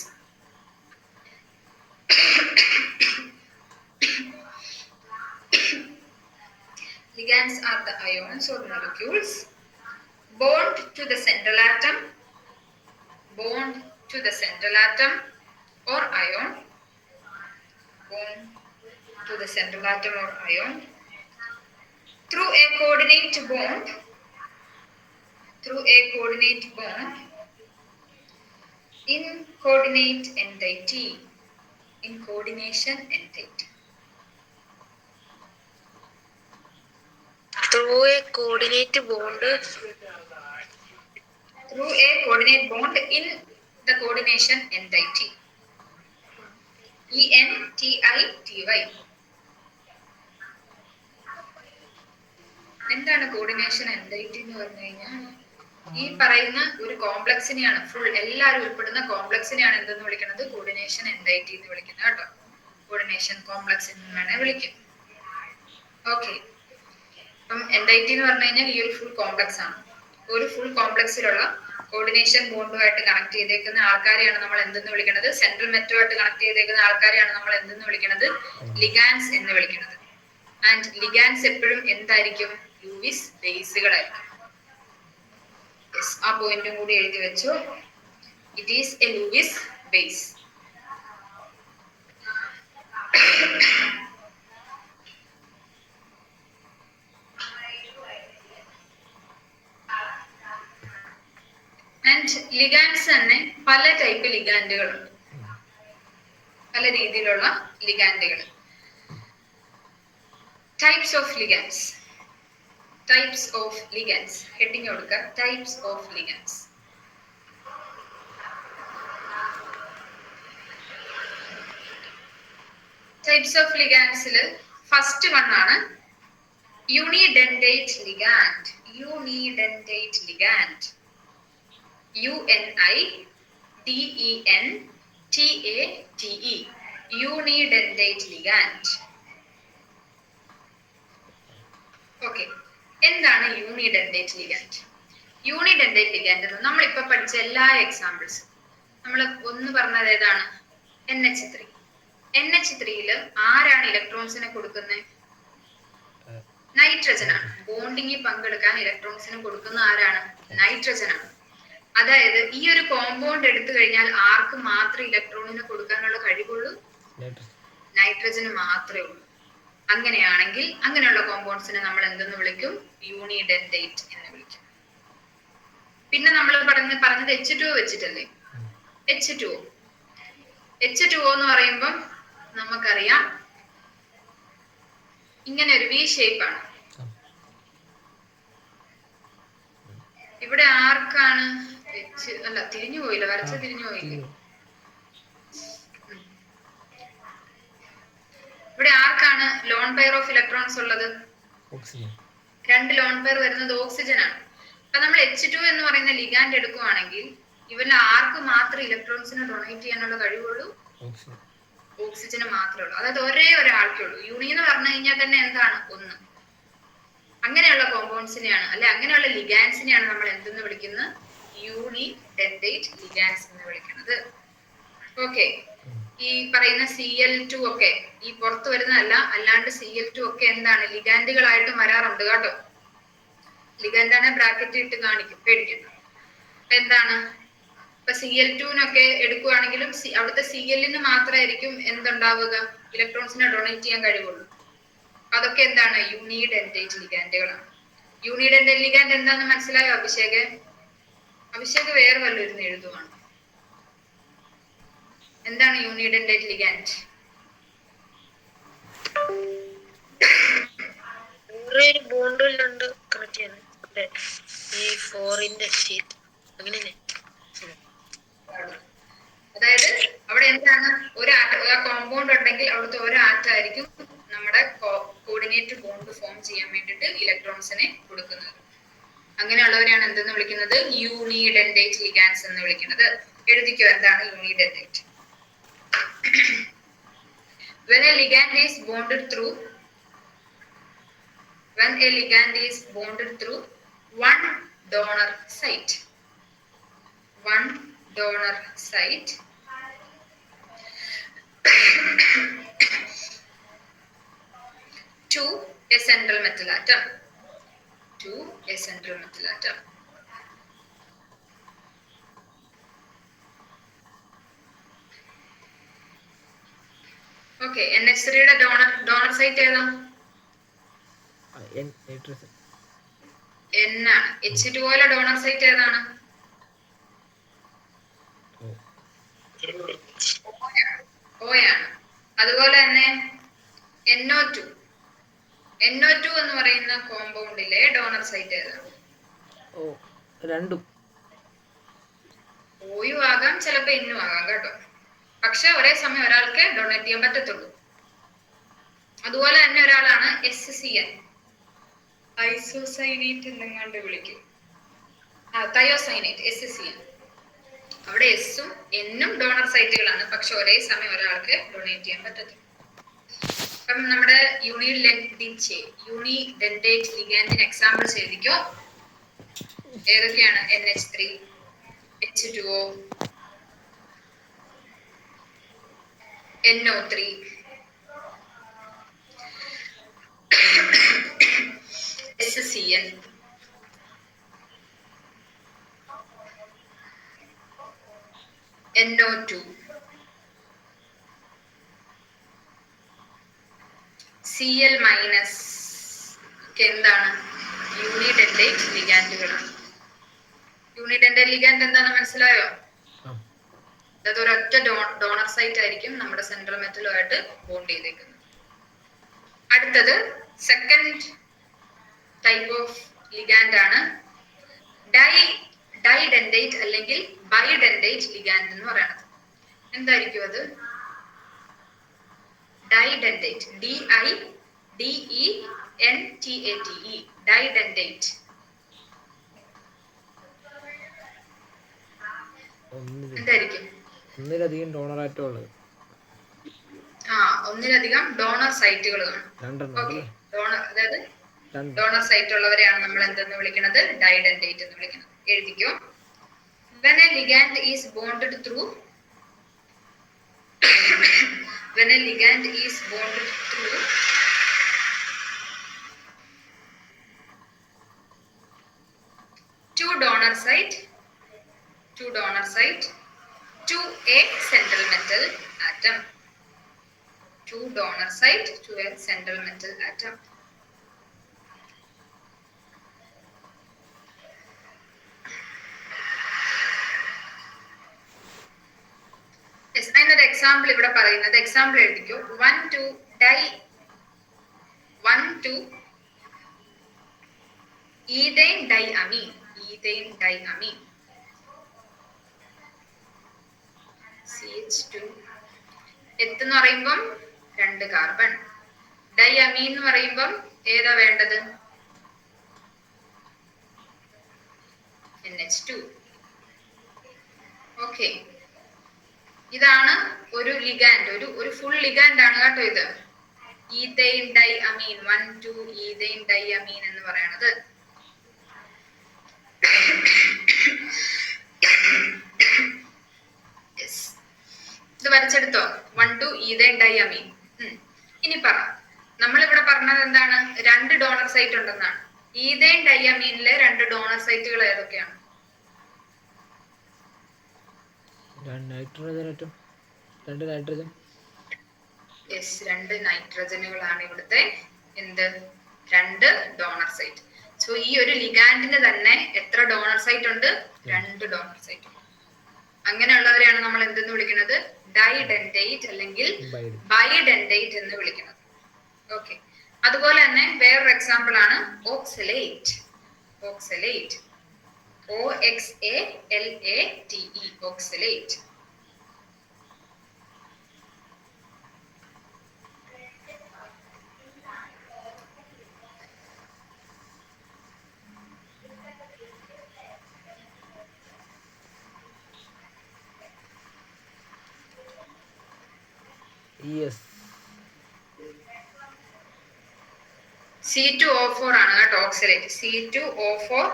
ligands are the ions or molecules bond to the central atom or ion through a coordinate bond in coordination entity. Through a coordinate bond in the coordination entity. ENTITY. എന്താണ് coordination എൻറ്റൈറ്റി എന്ന് പറഞ്ഞു കഴിഞ്ഞാൽ? ഈ പറയുന്ന ഒരു കോംപ്ലക്സിനെയാണ്, full എല്ലാവരും ഉൾപ്പെടുന്ന കോംപ്ലക്സിനെയാണ് എന്തെന്ന് വിളിക്കുന്നത്? കോർഡിനേഷൻ എൻറ്റൈറ്റി എന്ന് വിളിക്കുന്നത് കേട്ടോ. കോർഡിനേഷൻ കോംപ്ലക്സ് എന്ന് വേണേ വിളിക്കും. ഓക്കെ. അപ്പം എൻറ്റൈറ്റി എന്ന് പറഞ്ഞു കഴിഞ്ഞാൽ ഈ ഒരു ഫുൾ കോംപ്ലക്സ് ആണ്. ഒരു ഫുൾ കോംപ്ലക്സിലുള്ള കോർഡിനേഷൻ ബോണ്ടുമായിട്ട് കണക്ട് ചെയ്തേക്കുന്ന ആൾക്കാരെയാണ് നമ്മൾ എന്തെന്ന് വിളിക്കുന്നത്? സെൻട്രൽ മെറ്റലുമായിട്ട് കണക്ട് ചെയ്തേക്കുന്ന ആൾക്കാരെയാണ് നമ്മൾ എന്തെന്ന് വിളിക്കുന്നത്? ലിഗാൻഡ്സ് എന്ന് വിളിക്കുന്നത്. ആൻഡ് ലിഗാൻഡ്സ് എപ്പോഴും എന്തായിരിക്കും? ലൂയിസ് ബേസുകളായിരിക്കും. ആ പോയിന്റും കൂടി എഴുതി വെച്ചു. It is a Lewis base. And ligands തന്നെ പല ടൈപ്പ് ലിഗാൻഡുകളുണ്ട്, പല രീതിയിലുള്ള ലിഗാൻഡുകൾ. Types of ligands. ഹെഡിങ് കൊടുക്കുക, types of ligands. Types of ലിഗാൻഡ്സിൽ ഫസ്റ്റ് വൺ ആണ് unidentate ligand. Unidentate ligand, UNIDENTATE, unidentate ligand. Okay, എന്താണ് യൂണിഡെൻഡേറ്റ് ലിഗാൻഡ്? യൂണിഡെൻഡേറ്റ് ലിഗാൻഡ് എന്ന് നമ്മളിപ്പോ പഠിച്ച എല്ലാ എക്സാമ്പിൾസും നമ്മൾ ഒന്ന് പറഞ്ഞത് ഏതാണ്? NH3. NH3 ആരാണ് ഇലക്ട്രോൺസിനെ കൊടുക്കുന്നത്? നൈട്രജൻ ആണ്. ബോണ്ടിങ്ങിൽ പങ്കെടുക്കാൻ ഇലക്ട്രോൺസിന് കൊടുക്കുന്ന ആരാണ്? നൈട്രജൻ ആണ്. അതായത് ഈ ഒരു കോമ്പൗണ്ട് എടുത്തു കഴിഞ്ഞാൽ ആർക്ക് മാത്രമേ ഇലക്ട്രോണിന് കൊടുക്കാനുള്ള കഴിവുള്ളൂ? നൈട്രജന് മാത്രമേ ഉള്ളൂ. അങ്ങനെയാണെങ്കിൽ അങ്ങനെയുള്ള കോമ്പൗണ്ട്സിനെ നമ്മൾ എന്തെന്ന് വിളിക്കും? യൂണിഡെൻഡേറ്റ് എന്ന് വിളിക്കും. പിന്നെ നമ്മൾ പറഞ്ഞത് H2O വെച്ചിട്ടല്ലേ? H2O എന്ന് പറയുമ്പം നമുക്കറിയാം ഇങ്ങനെ ഒരു വി ഷേപ്പ് ആണ്. ഇവിടെ ആർക്കാണ് അല്ല തിരിഞ്ഞു പോയില്ല, വരച്ച തിരിഞ്ഞു പോയില്ലേ? ഇവിടെ ആർക്കാണ് ലോൺ പെയർ ഓഫ് ഇലക്ട്രോൺസ് ഉള്ളത്? രണ്ട് ലോൺ പെയർ വരുന്നത് ഓക്സിജൻ ആണ്. അപ്പൊ നമ്മൾ H2 എന്ന് പറയുന്ന ലിഗാൻഡ് എടുക്കുവാണെങ്കിൽ ഇവന് ആർക്ക് മാത്രമേ ഇലക്ട്രോൺസിനെ ഡൊണേറ്റ് ചെയ്യാനുള്ള കഴിവുള്ളൂ? ഓക്സിജന് മാത്രമേ ഉള്ളൂ. അതായത് ഒരേ ഒരാൾക്കേ ഉള്ളൂ. യൂണി എന്ന് പറഞ്ഞു കഴിഞ്ഞാൽ തന്നെ എന്താണ്? ഒന്ന്. അങ്ങനെയുള്ള കോമ്പൗണ്ട്സിനെയാണ് അല്ലെ അങ്ങനെയുള്ള ലിഗാൻഡ്സിനെയാണ് നമ്മൾ എന്തെന്ന് വിളിക്കുന്നത്? യൂണിഡെൻഡേറ്റ് ലിഗാൻഡ്സ് എന്ന് വിളിക്കുന്നത്. ഓക്കെ, ഈ പറയുന്ന Cl2 ഒക്കെ ഈ പുറത്ത് വരുന്നതല്ല, അല്ലാണ്ട് Cl2 ഒക്കെ എന്താണ്? ലിഗാൻഡുകളായിട്ട് വരാറുണ്ട് കേട്ടോ. ലിഗാൻഡാണ് ബ്രാക്കറ്റ് ഇട്ട് കാണിക്കും, പേടിക്കണ്ട. എന്താണ് ഇപ്പൊ Cl2നൊക്കെ എടുക്കുവാണെങ്കിലും അവിടുത്തെ Clന് മാത്രമായിരിക്കും എന്തുണ്ടാവുക? ഇലക്ട്രോൺസിനെ ഡൊണേറ്റ് ചെയ്യാൻ കഴിവുള്ളൂ. അതൊക്കെ എന്താണ്? യൂണിഡെൻഡേറ്റ് ലിഗാൻഡുകളാണ്. യൂണിഡെൻഡേറ്റ് ലിഗാൻഡ് എന്താന്ന് മനസ്സിലായോ അഭിഷേക്? അഭിഷേക് വേറെ വല്ലവരും എഴുതുവാണ്. എന്താണ് യൂണിഡെൻഡേറ്റ് ലിഗാൻഡ്? ഒരു ബോണ്ടിലുണ്ട് കണക്ട് ചെയ്യാൻ ഈ 4ന്റെ ഷീറ്റ് അങ്ങനെ. അതായത് അവിടെ എന്താണ്? ഒരു കോമ്പൗണ്ട് ഉണ്ടെങ്കിൽ അവിടുത്തെ ഒരു ആറ്റമായിരിക്കും നമ്മുടെ കോർഡിനേറ്റ് ബോണ്ട് ഫോം ചെയ്യാൻ വേണ്ടിയിട്ട് ഇലക്ട്രോൺസിനെ കൊടുക്കുന്നത്. അങ്ങനെയുള്ളവരെയാണ് എന്തെന്ന് വിളിക്കുന്നത്? യൂണിഡെൻഡേറ്റ് ലിഗാൻഡ്സ് എന്ന് വിളിക്കുന്നത്. എഴുതിക്കോ എന്താണ് യൂണിഡെൻഡേറ്റ്. When a ligand is bonded through one donor site, to a central metal atom, okay. NH3യുടെ ഡോണർ സൈറ്റ് ഏതാ? N ആണ്. H2O ഡോണർ സൈറ്റ് ഏതാണ്? O ആണ്. അതുപോലെ തന്നെ NO2 എന്ന് പറയുന്ന കോമ്പൗണ്ടിലെ ഡോണർ സൈറ്റ് ഏതാണ്? രണ്ടും ഓയും ആകാം, ചിലപ്പോ എന്നും ആകാം കേട്ടോ. പക്ഷെ ഒരേ സമയം ഒരാൾക്ക് ഡൊണേറ്റ് ചെയ്യാൻ പറ്റത്തുള്ളൂ. അതുപോലെ തന്നെ ഒരാളാണ് SCN, ഐസോസൈനേറ്റ് എന്നെങ്ങാണ്ട് വിളിക്കും. Thiocyanate, SCN. അവിടെ എസും എന്നും ഡോണർ സൈറ്റുകളാണ്, പക്ഷെ ഒരേ സമയം ഒരാൾക്ക് ഡൊണേറ്റ് ചെയ്യാൻ പറ്റത്തുള്ളൂ. അപ്പം നമ്മുടെ യൂണിഡെൻഡേറ്റ് ലിഗാൻഡിന് എക്സാമ്പിൾസ് എഴുതിക്കോ. ഏതൊക്കെയാണ്? NH3, H2O, NO3, SCN, NO2, Cl minus ഒക്കെ എന്താണ്? യൂണിഡെൻഡേറ്റ് ലിഗാൻഡുകളാണ്. യൂണിഡെൻഡേറ്റ് ലിഗാൻഡ് എന്താണെന്ന് മനസ്സിലായോ? അതായത് ഒരൊറ്റ ഡോണർ സൈറ്റ് ആയിരിക്കും നമ്മുടെ സെൻട്രൽ മെറ്റലുമായിട്ട് ബോണ്ട് ചെയ്തേക്കുന്നത്. അടുത്തത് സെക്കൻഡ് ടൈപ്പ് ഓഫ് ലിഗാൻഡ് ആണ് ഡൈഡെൻഡേറ്റ് അല്ലെങ്കിൽ ബൈഡെൻഡേറ്റ് ലിഗാൻഡ് എന്ന് പറയുന്നത്. എന്തായിരിക്കും അത്? Didentate. DIDENTATE. Didentate. എന്തായിരിക്കും? ഒന്നിലധികം ഡോണർ ആറ്റം ഉള്ളത്. ഒന്നിലധികം ഡോണർ സൈറ്റുകൾ കാണും. ഓക്കെ, ഡോണർ അതായത് ഡോണർ സൈറ്റ് ഉള്ളവരെയാണ് നമ്മൾ എന്തെന്ന് വിളിക്കുന്നത്? ഡൈഡന്റേറ്റ് എന്ന് വിളിക്കുന്നത്. എഴുതിക്കോ. When a ligand is bonded through two donor site to a central metal atom. Two donor site to a central metal atom. Yes, അതിനൊരു എക്സാമ്പിൾ ഇവിടെ പറയുന്നത്. എക്സാമ്പിൾ എഴുതിക്കോ. 1,2 ethane diamine. CH2. എത്ത് എന്ന് പറയുമ്പം 2 കാർബൺ. ഡൈഅമീൻ എന്ന് പറയുമ്പം ഏതാ വേണ്ടത്? NH2. ഓക്കെ, ഇതാണ് ഒരു ലിഗാൻഡ്, ഒരു ഫുൾ ലിഗാൻഡ് ആണ് കേട്ടോ ഇത്. ഈഥൈൻ ഡൈഅമീൻ, 1,2 ഈഥൈൻ ഡൈഅമീൻ എന്ന് പറയണത്. ഇത് വരച്ചെടുത്തോ? 1,2 ഈഥൈൻ ഡൈഅമീൻ. ഇനി പറ, നമ്മളിവിടെ പറഞ്ഞത് എന്താണ്? 2 ഡോണർ സൈറ്റ് ഉണ്ടെന്നാണ്. ഈഥൈൻ ഡൈഅമീനിലെ 2 ഡോണർ സൈറ്റുകൾ ഏതൊക്കെയാണ്? നൈട്രജൻ. യെസ്, 2 നൈട്രജനുകളാണ് ഇവിടുത്തെ എന്ത്? 2 ഡോണർ സൈറ്റ്. സോ ഈ ഒരു ലിഗാൻഡിന് തന്നെ എത്ര ഡോണർ സൈറ്റ് ഉണ്ട്? 2 ഡോണർ സൈറ്റ്. അങ്ങനെയുള്ളവരെയാണ് നമ്മൾ എന്തെന്ന് വിളിക്കുന്നത്? ഡൈഡെന്റേറ്റ് അല്ലെങ്കിൽ ബൈഡെന്റേറ്റ് എന്ന് വിളിക്കുന്നത്. ഓക്കെ, അതുപോലെ തന്നെ വേറൊരു എക്സാമ്പിൾ ആണ് oxalate. OXALATE. Oxalate. Yes. C2O4 ആണ് കേട്ടോ ഓക്സലേറ്റ്. C2O4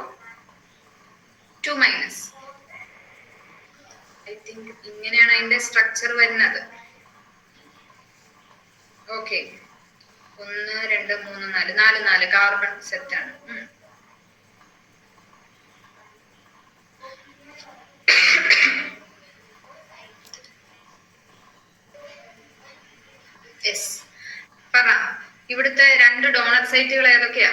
2-. ഐ തിങ്ക് ഇങ്ങനെയാണ് അതിന്റെ സ്ട്രക്ചർ വരുന്നത്. ഓക്കെ, 1 2 3 4 4 കാർബൺ സെറ്റ് ആണ്. യെസ്, പറ, ഇവിടുത്തെ 2 ഡോണർ സൈറ്റുകൾ ഏതൊക്കെയാ?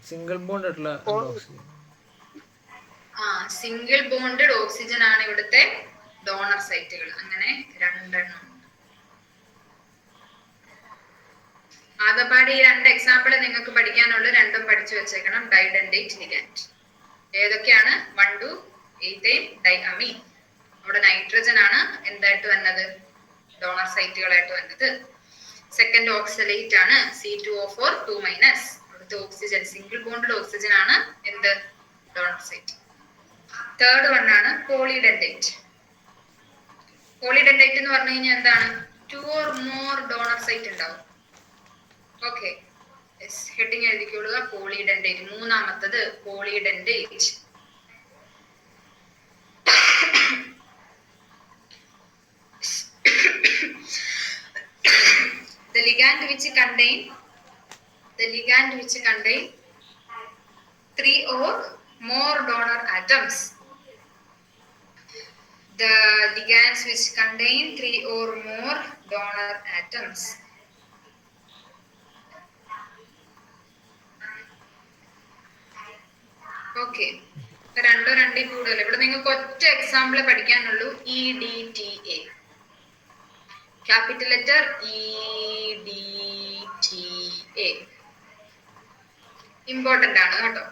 സിംഗിൾ ബോണ്ട് ആയിട്ടുള്ള സിംഗിൾ ബോണ്ടഡ് ഓക്സിജൻ ആണ് ഇവിടുത്തെ ഡോണർ സൈറ്റുകൾ. അങ്ങനെ 2 എണ്ണം. ആകെപ്പാടെ ഈ 2 എക്സാമ്പിൾ നിങ്ങൾക്ക് പഠിക്കാനുള്ള 2ഉം പഠിച്ചു വെച്ചേക്കണം. ഡൈഡെന്റേറ്റ് ലിഗാൻഡ് ഏതൊക്കെയാണ്? 1,2 ഈഥൈൻ ഡൈഅമീൻ. അവിടെ നൈട്രജൻ ആണ് എന്തായിട്ട് വന്നത്? ഡോണർ സൈറ്റുകളായിട്ട് വന്നത്. സെക്കൻഡ് ഓക്സലേറ്റ് ആണ് C2O4 2-. അവിടുത്തെ ഓക്സിജൻ, സിംഗിൾ ബോണ്ടഡ് ഓക്സിജൻ ആണ് എന്ത്? Donor site. തേർഡ് വൺ ആണ് പോളിഡെന്റേറ്റ്. പോളിഡെന്റേറ്റ് എന്ന് പറഞ്ഞു കഴിഞ്ഞാൽ എന്താണ്? 2 or more ഡോണർ സൈറ്റ് ഉണ്ടാവും. ഓക്കെ, ഹെഡിങ് എഴുതിക്കൊള്ളുക. പോളിഡെന്റേറ്റ്. മൂന്നാമത്തത് polydentate. The ligand which contain 3 or more donor atoms. The ligands which contain 3 or more donor atoms. Okay, 2 കൂടുതൽ. ഇവിടെ നിങ്ങൾക്ക് ഒറ്റ എക്സാമ്പിൾ പഠിക്കാനുള്ളൂ. EDTA. Capital letter EDTA. Important ആണ് കേട്ടോ.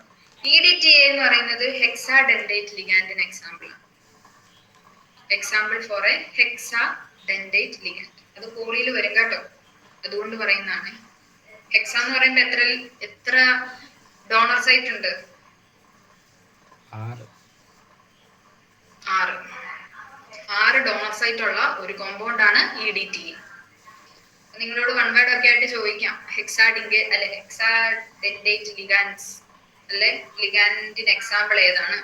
EDTA എന്ന് പറയുന്നത് ഹെക്സാഡെന്റേറ്റ് ലിഗാൻഡിന് എക്സാമ്പിൾ ആണ്. Example for a hexadentate ligand. അത് പോളിയിൽ വരും കേട്ടോ, അതുകൊണ്ട് പറയുന്നതാണ്. ഹെക്സ എന്ന് പറയുമ്പോൾ എത്ര ഡോണർ സൈറ്റ് ഉണ്ട്? 6 ഡോണർ സൈറ്റ് ഉള്ള ഒരു കോമ്പൗണ്ട് ആണ് EDTA. നിങ്ങളോട് വൺ വേർഡ് ഒക്കെ ആയിട്ട് ചോദിക്കാം, ഹെക്സാഡെൻഡേറ്റ് ലിഗാൻഡ്സ് അല്ലെ, ലിഗാൻഡിന് എക്സാമ്പിൾ ഏതാണ്?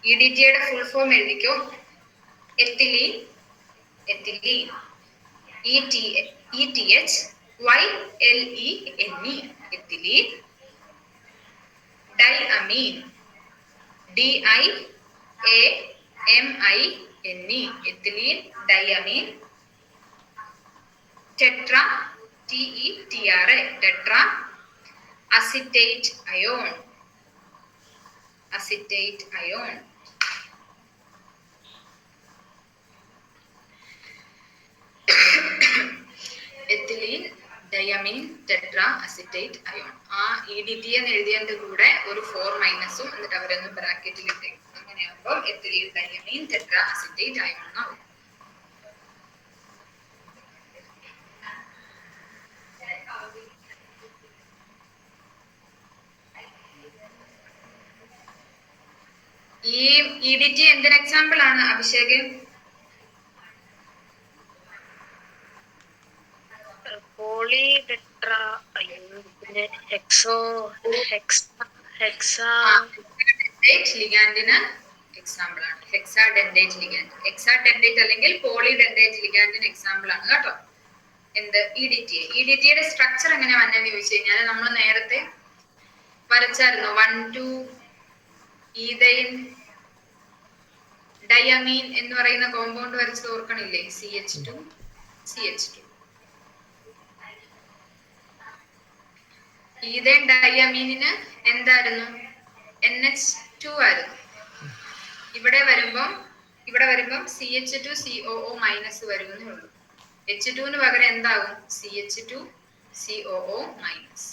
EDTA ഫുൾ ഫോം എഴുതിക്കോ. Ethylene, ETHYLENE, ethylene. Diamine, DIAMINE, ethylene diamine. Tetra, TETRA, tetra. Acetate ion, acetate ion. Ethylene diamine tetra acetate ion. ആ EDTA എന്ന് എഴുതിയതിന്റെ കൂടെ ഒരു 4 - എന്നിട്ട് അവരൊന്ന് ബ്രാക്കറ്റിൽ ഇട്ടേക്കും. അങ്ങനെയാകുമ്പോൾ ethylene diamine tetra acetate ion എന്നാവും. ഈ EDTA എന്തിന് എക്സാമ്പിൾ ആണ് അഭിഷേക്? പോളി ടെട്രാ പിന്നെ ലിഗാൻഡിന് എക്സാമ്പിൾ ആണ്. ഹെക്സാഡെൻഡേറ്റ് ലിഗാൻഡ്, ഹെക്സാഡെൻഡേറ്റ് അല്ലെങ്കിൽ പോളിഡെൻഡേറ്റ് ലിഗാൻഡിന് എക്സാമ്പിൾ ആണ് കേട്ടോ. എന്ത്? EDTA. EDTA സ്ട്രക്ചർ എങ്ങനെ വന്നെന്ന് ചോദിച്ചു കഴിഞ്ഞാൽ നമ്മൾ നേരത്തെ വരച്ചായിരുന്നു. 1,2 ഈഥൈൻ ഡൈഅമീൻ എന്ന് പറയുന്ന കോമ്പൗണ്ട് വരച്ചത് ഓർക്കണില്ലേ? CH2 CH2. ഈഥൈൻ ഡൈഅമീനിന് എന്തായിരുന്നു? NH2 ആയിരുന്നു. ഇവിടെ വരുമ്പം CH2 COO മൈനസ് വരുന്നേ ഉള്ളൂ. H2 പകരം എന്താകും? CH2 COO minus.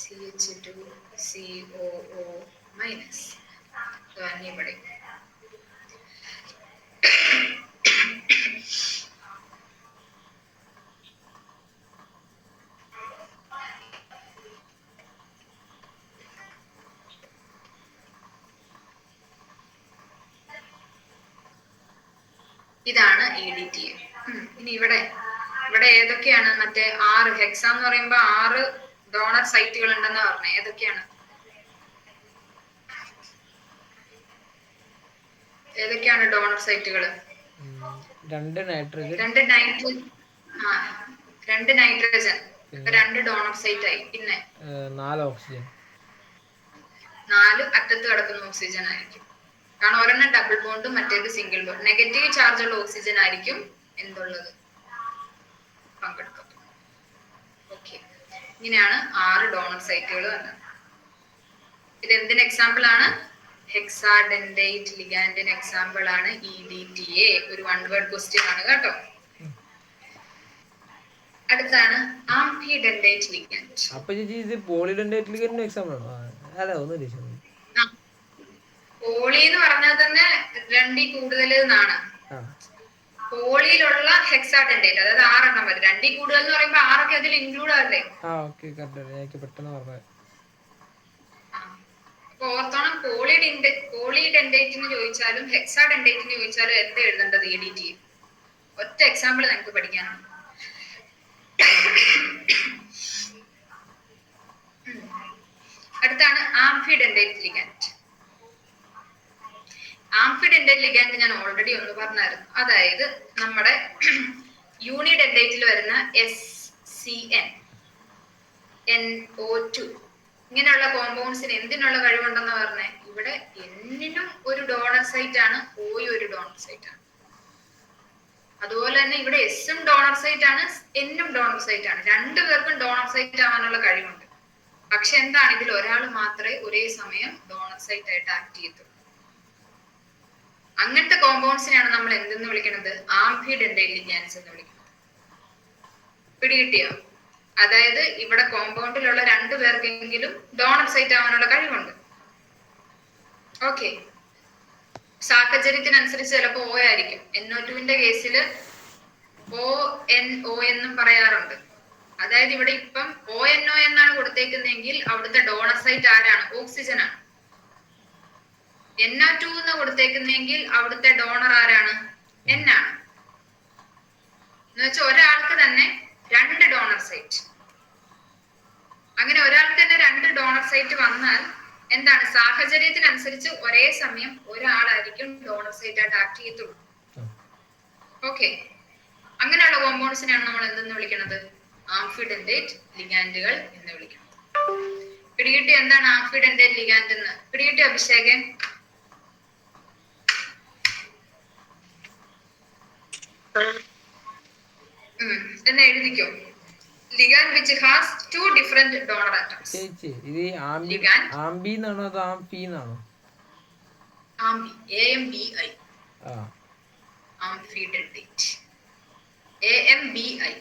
CH2 COO minus ഇവിടെ. ഇതാണ് EDTA. ഇനി ഇവിടെ ഏതൊക്കെയാണ്? മറ്റേ 6 ഹെക്സ എന്ന് പറയുമ്പോ 6 ഡോണർ സൈറ്റുകൾ ഉണ്ടെന്ന് പറഞ്ഞേ. ഏതൊക്കെയാണ് ഡോണർ സൈറ്റുകൾ? 2 നൈട്രജൻ, 2 നൈട്രജൻ, 2 ഡോണർ സൈറ്റ് ആയി. പിന്നെ 4 ഓക്സിജൻ. 4 അറ്റത്ത് കിടക്കുന്ന ഓക്സിജൻ ആയിരിക്കും. കാരണം ഒരെണ്ണം ഡബിൾ ബോണ്ടും മറ്റേത് സിംഗിൾ ബോണ്ട്. നെഗറ്റീവ് ചാർജ് ഉള്ള ഓക്സിജൻ ആയിരിക്കും എന്തുള്ളത്? പങ്കെടുക്കുന്നത്. ഓക്കെ, ഇങ്ങനെയാണ് 6 ഡോണർ സൈറ്റുകൾ വന്നത്. ഇത് എന്തിന് എക്സാമ്പിൾ ആണ്? ഹെക്സാഡെൻഡേറ്റ് ലിഗാൻഡിന് എക്സാമ്പിൾ ആണ് EDTA. ഒരു വൺ വേർഡ് ക്വസ്റ്റ്യൻ ആണ് കേട്ടോ. അടുത്താണ് ആംഫിഡെൻഡേറ്റ് ലിഗാൻഡ്. അപ്പൊ ചേച്ചി ഇത് പോളിഡെൻഡേറ്റ് ലിഗാൻഡിന് എക്സാമ്പിൾ ആണോ? അല്ല, ഒന്നും ചോദിച്ചു. പോളി എന്ന് പറഞ്ഞാൽ തന്നെ 2 കൂടുതൽ എന്നാണ്. പോളിയിലുള്ള ഹെക്സാഡെൻഡേറ്റ്, അതായത് 6 എണ്ണം വരും. 2 കൂടുതൽ എന്ന് പറയുമ്പോൾ 6 ഒക്കെ അതിൽ ഇൻക്ലൂഡ് ആവില്ലേ? പെട്ടെന്ന് പറഞ്ഞത്. അപ്പൊ ഓർത്തോണം, പോളിഡെൻഡേറ്റിന് ചോദിച്ചാലും ഹെക്സാഡെൻഡേറ്റിന് ചോദിച്ചാലും എന്താ എഴുതേണ്ടത്? EDTA. ഒറ്റ എക്സാമ്പിൾ നിങ്ങൾക്ക് പഠിക്കാനുണ്ട്. അടുത്താണ് ആംഫിഡെൻഡേറ്റ് ലിഗാൻഡ്. ആംഫിഡെൻഡേറ്റ് ലിഗാൻഡ് ഞാൻ ഓൾറെഡി ഒന്ന് പറഞ്ഞായിരുന്നു. അതായത് നമ്മുടെ യൂണിഡെൻഡേറ്റിൽ വരുന്ന SCN, NO2 ഇങ്ങനെയുള്ള കോമ്പൗണ്ട്സിന് എന്തിനുള്ള കഴിവുണ്ടെന്ന് പറഞ്ഞേ? ഇവിടെ എന്നിനും ഒരു ഡോണർ സൈറ്റ് ആണ്, ഓയും ഒരു ഡോണർ സൈറ്റ് ആണ്. അതുപോലെ തന്നെ ഇവിടെ എസും ഡോണർ സൈറ്റ് ആണ്, എന്നും ഡോണർ സൈറ്റ് ആണ്. 2 പേർക്കും ഡോണർ സൈറ്റ് ആവാനുള്ള കഴിവുണ്ട്. പക്ഷെ എന്താണ്, ഇതിൽ ഒരാൾ മാത്രമേ ഒരേ സമയം ഡോണർ സൈറ്റ് ആയിട്ട് ആക്ട് ചെയ്യത്തുള്ളൂ. അങ്ങനത്തെ കോമ്പൗണ്ട്സിനെയാണ് നമ്മൾ എന്തെന്ന് വിളിക്കുന്നത്? ആംഫിഡെൻഡേറ്റ് ലിഗാൻഡ്സ് എന്ന് വിളിക്കുന്നത്. പിടികിട്ടിയോ? അതായത് ഇവിടെ കോമ്പൗണ്ടിലുള്ള 2 പേർക്കെങ്കിലും ഡോണർ സൈറ്റ് ആവാനുള്ള കഴിവുണ്ട്. ഓക്കെ, സാഹചര്യത്തിനനുസരിച്ച് ചിലപ്പോൾ O ആയിരിക്കും. NO2 കേസിൽ ONO എന്നും പറയാറുണ്ട്. അതായത് ഇവിടെ ഇപ്പം ONO എന്നാണ് കൊടുത്തേക്കുന്നതെങ്കിൽ അവിടുത്തെ ഡോണർ സൈറ്റ് ആരാണ്? ഓക്സിജൻ ആണ്. NO2 എന്ന് കൊടുത്തേക്കുന്നതെങ്കിൽ അവിടുത്തെ ഡോണർ ആരാണ്? N ആണ്. എന്ന് വെച്ചാൽ ഒരാൾക്ക് തന്നെ 2 ഡോണർ സൈറ്റ്. അങ്ങനെ ഒരാൾക്ക് തന്നെ 2 ഡോണർ സൈറ്റ് വന്നാൽ എന്താണ്? സാഹചര്യത്തിനനുസരിച്ച് ഒരേ സമയം ഒരാളായിരിക്കും ഡോണർ സൈറ്റ് ആയിട്ട് ആക്ട് ചെയ്യത്തുള്ളൂ. ഓക്കെ, അങ്ങനെയുള്ള കോമ്പൗണ്ട്സിനെയാണ് നമ്മൾ എന്തെന്ന് വിളിക്കുന്നത്? ആംഫിഡെന്റേറ്റ് ലിഗാൻഡുകൾ എന്ന് വിളിക്കുന്നത്. പിടികിട്ടി എന്താണ് ആംഫിഡെന്റേറ്റ് ലിഗാൻഡ് എന്ന്? പിടികിട്ടി അഭിഷേകൻ? എന്ന് എഴുതിക്കോ. Ligand which has 2 different donor atoms. ചേച്ചി ഇത് ആംബി എന്നാണോ അതോ ആംഫി എന്നാണോ? ആംബി, AMBI. ആംഫിഡെന്റേറ്റ്, AMBI.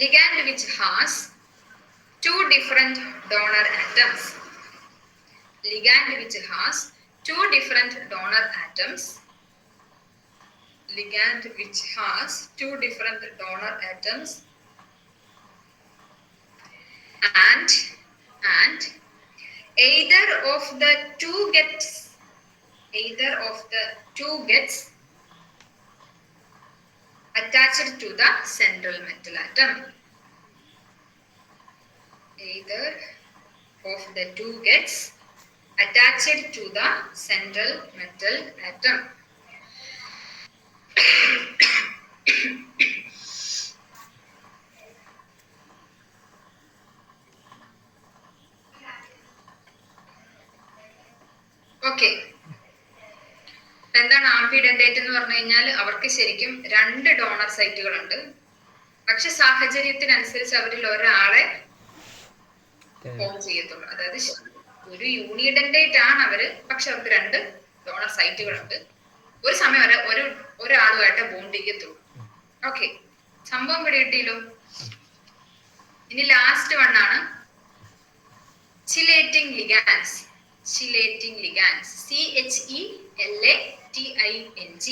Ligand which has 2 different donor atoms. Ligand which has 2 different donor atoms. Ligand which has 2 different donor atoms and either of the two gets attached to the central metal atom. Either of the two gets attached to the central metal atom. Okay, എന്താണ് ആംഫിഡെന്റേറ്റ് എന്ന് പറഞ്ഞു കഴിഞ്ഞാൽ അവർക്ക് ശരിക്കും 2 donor സൈറ്റുകൾ ഉണ്ട്. പക്ഷെ സാഹചര്യത്തിനനുസരിച്ച് അവരിൽ ഒരാളെ ഫോം ചെയ്യത്തുള്ളൂ. അതായത് ഒരു യൂണിഡെന്റേറ്റ് ആണ് അവര്, പക്ഷെ അവർക്ക് 2 ഡോണർ സൈറ്റുകളുണ്ട്. ഒരു സമയം വരെ ഒരാളുമായിട്ട് ബോണ്ട് ചെയ്യത്തുള്ളൂ. ഓക്കെ, സംഭവം പിടികിട്ടിയല്ലോ. ഇനി ലാസ്റ്റ് വണ്ണാണ് ചിലേറ്റിംഗ് ലിഗാൻഡ്സ്. ചിലേറ്റിംഗ് ലിഗാൻഡ്സ്, CHELATING.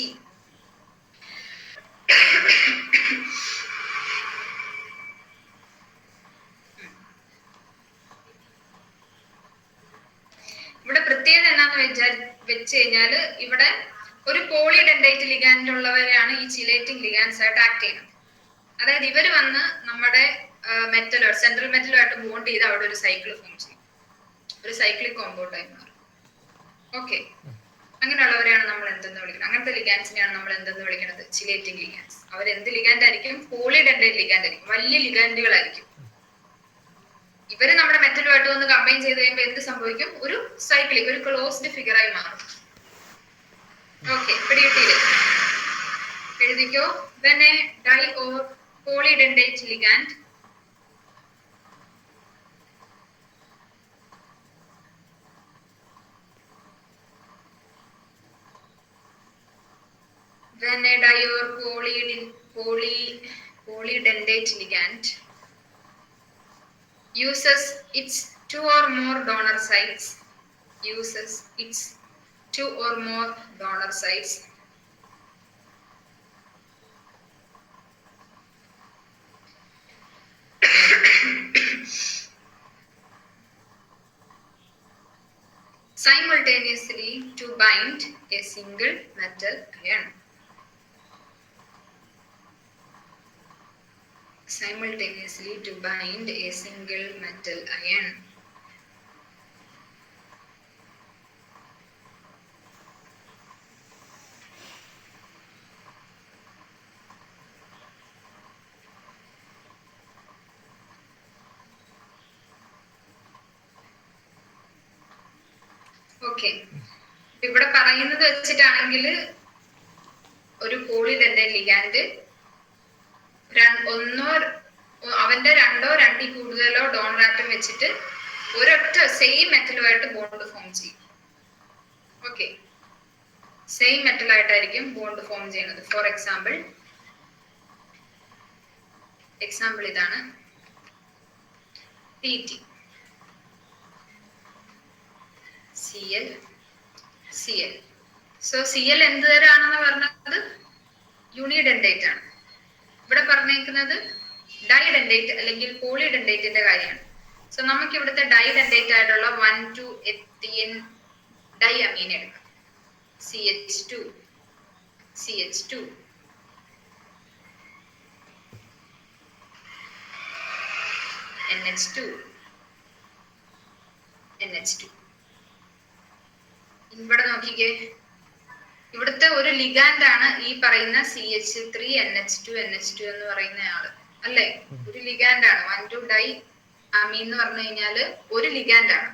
ഇവിടെ പ്രത്യേകത എന്താന്ന് വെച്ച് കഴിഞ്ഞാല് ഇവിടെ ഒരു പോളിഡെന്റേറ്റ് ലിഗാൻഡ് ഉള്ളവരെയാണ് ഈ ചിലേറ്റിംഗ് ലിഗാൻഡ്സ് ആയിട്ട് ആക്ട് ചെയ്യുന്നത്. അതായത് ഇവര് വന്ന് നമ്മുടെ മെറ്റലോ സെൻട്രൽ മെറ്റലുമായിട്ട് ബോണ്ട് ചെയ്ത് അവിടെ ഒരു സൈക്കിൾ ഫോം ചെയ്യും, ഒരു സൈക്ലിക് കോമ്പൗണ്ട് ആയി മാറും. ഓക്കെ, അങ്ങനെയുള്ളവരെയാണ് നമ്മൾ എന്തെന്ന് വിളിക്കുന്നത്? അങ്ങനത്തെ ലിഗാൻഡ്സിനെയാണ് നമ്മൾ എന്തെന്ന് വിളിക്കുന്നത്? ചിലേറ്റിംഗ് ലിഗാൻഡ്സ്. അവർ എന്ത് ലിഗാൻഡ് ആയിരിക്കും? പോളിഡെന്റേറ്റ് ലിഗാൻഡ് ആയിരിക്കും, വലിയ ലിഗാൻഡുകളായിരിക്കും. ഇവര് നമ്മുടെ മെറ്റലുമായിട്ട് ഒന്ന് കമ്പൈൻ ചെയ്ത് കഴിയുമ്പോൾ എന്ത് സംഭവിക്കും? ഒരു സൈക്ലിക്, ഒരു ക്ലോസ്ഡ് ഫിഗർ ആയി മാറും. ഓക്കെ, പിടികിട്ടിയില്ലേ? എഴുതിക്കോ. When a di or polydentate ligand polydentate ligand uses its 2 or more donor sites, simultaneously to bind a single metal ion. Simultaneously to bind a single metal ion. Okay, ഇവിടെ പറയുന്നത് വെച്ചിട്ടാണെങ്കിൽ ഒരു പോളിഡെന്റേറ്റ് ligand അവന്റെ 2 or 2 കൂടുതലോ donor atom വെച്ചിട്ട് ഒരൊറ്റ same മെറ്റലുമായിട്ട് bond form ചെയ്യും. Okay, same metal ആയിട്ടായിരിക്കും bond form ചെയ്യുന്നത്. ഫോർ എക്സാമ്പിൾ ഇതാണ് PT, Cl, Cl. So Cl എന്ത് തരാണെന്ന് പറഞ്ഞത് യൂണിഡെൻഡേറ്റ് ആണ്. ഇവിടെ പറഞ്ഞേക്കുന്നത് ഡൈഡെൻഡേറ്റ് അല്ലെങ്കിൽ പോളിഡെൻഡേറ്റിന്റെ കാര്യമാണ്. സോ നമുക്ക് ഇവിടുത്തെ ഡൈഡെൻഡേറ്റ് ആയിട്ടുള്ള 1,2 എത്തിയൻ ഡൈഅമീൻ എടുക്കാം. CH2, CH2, NH2, NH2. ഇവിടെ നോക്കിക്കേ, ഇവിടുത്തെ ഒരു ലിഗാൻഡ് ആണ് ഈ പറയുന്ന CH3NH2 എന്ന് പറയുന്ന ആള് അല്ലേ? ഒരു ലിഗാൻഡ് ആണ്. 1,2 ഡൈ അമീൻ എന്ന് പറഞ്ഞു കഴിഞ്ഞാല് ഒരു ലിഗാൻഡ് ആണ്.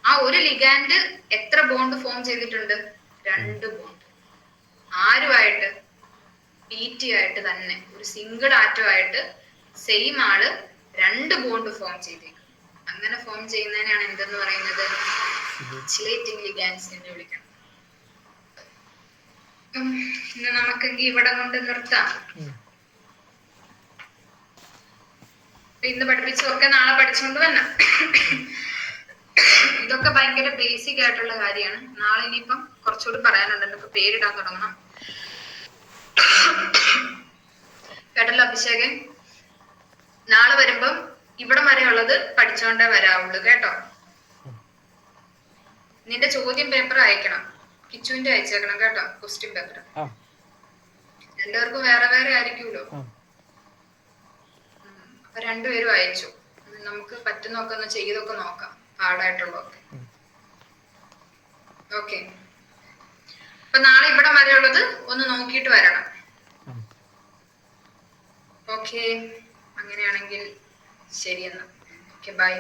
ആ ഒരു ലിഗാൻഡ് എത്ര ബോണ്ട് ഫോം ചെയ്തിട്ടുണ്ട്? 2 ബോണ്ട്. ആരുമായിട്ട്? PT ആയിട്ട് തന്നെ, ഒരു സിംഗിൾ ആറ്റം ആയിട്ട് സെയിം ആള് 2 ബോണ്ട് ഫോം ചെയ്തേക്കും. അങ്ങനെ ഫോം ചെയ്യുന്നതിനാണ് എന്തെന്ന് പറയുന്നത്? ചിലേറ്റിംഗ് ലിഗാൻഡ്സ് എന്ന് വിളിക്കണം. ഇന്ന് നമുക്കെങ്കിൽ ഇവിടെ കൊണ്ട് നിർത്താം. ഇന്ന് പഠിപ്പിച്ചതൊക്കെ നാളെ പഠിച്ചുകൊണ്ട് വരണം. ഇതൊക്കെ ഭയങ്കര ബേസിക് ആയിട്ടുള്ള കാര്യമാണ്. നാളെ ഇനിയിപ്പം കുറച്ചുകൂടി പറയാനുണ്ട്. നമുക്ക് പേരിടാൻ തുടങ്ങണം. കേട്ടല്ലോ അഭിഷേകൻ? നാളെ വരുമ്പം ഇവിടം വരെയുള്ളത് പഠിച്ചോണ്ടേ വരാവുള്ളൂ കേട്ടോ. നിന്റെ ചോദ്യം പേപ്പർ അയക്കണം. കിച്ചുവിന്റെ അയച്ചേക്കണം കേട്ടോ, ക്വസ്റ്റ്യൻ പേപ്പർ. രണ്ടുപേർക്കും വേറെ വേറെ ആയിരിക്കുമല്ലോ. അപ്പൊ രണ്ടുപേരും അയച്ചു. നമുക്ക് പറ്റുന്നൊക്കെ ഒന്ന് ചെയ്തൊക്കെ നോക്കാം, പാടായിട്ടുള്ളതൊക്കെ. ഓക്കെ, അപ്പൊ നാളെ ഇവിടം വരെയുള്ളത് ഒന്ന് നോക്കിയിട്ട് വരണം. ഓക്കെ, അങ്ങനെയാണെങ്കിൽ ശരിയെന്നാ. Okay, by.